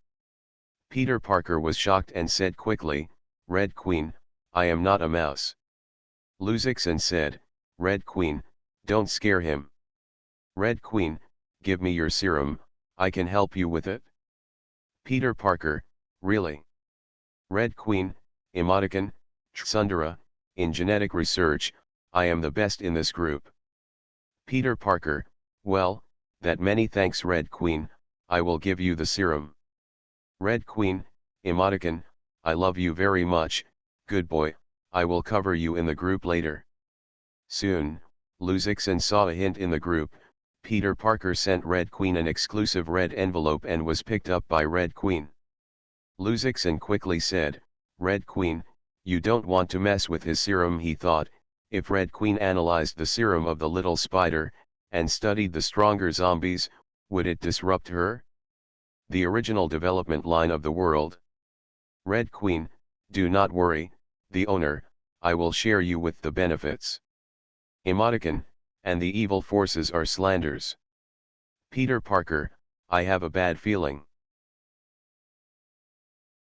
Peter Parker was shocked and said quickly, "Red Queen, I am not a mouse." Luzixon said, "Red Queen, don't scare him. Red Queen, give me your serum, I can help you with it." Peter Parker, "Really? Red Queen, Emoticon, Tsundere, in genetic research, I am the best in this group." Peter Parker, "Well, that many thanks Red Queen, I will give you the serum." Red Queen, Emoticon, "I love you very much, good boy, I will cover you in the group later." Soon, Luzixon saw a hint in the group. Peter Parker sent Red Queen an exclusive red envelope and was picked up by Red Queen. Luzixon quickly said, "Red Queen, you don't want to mess with his serum." He thought, if Red Queen analyzed the serum of the little spider, and studied the stronger zombies, would it disrupt her? The original development line of the world. Red Queen, do not worry, the owner, I will share you with the benefits. Emoticon, and the evil forces are slanders. Peter Parker, I have a bad feeling.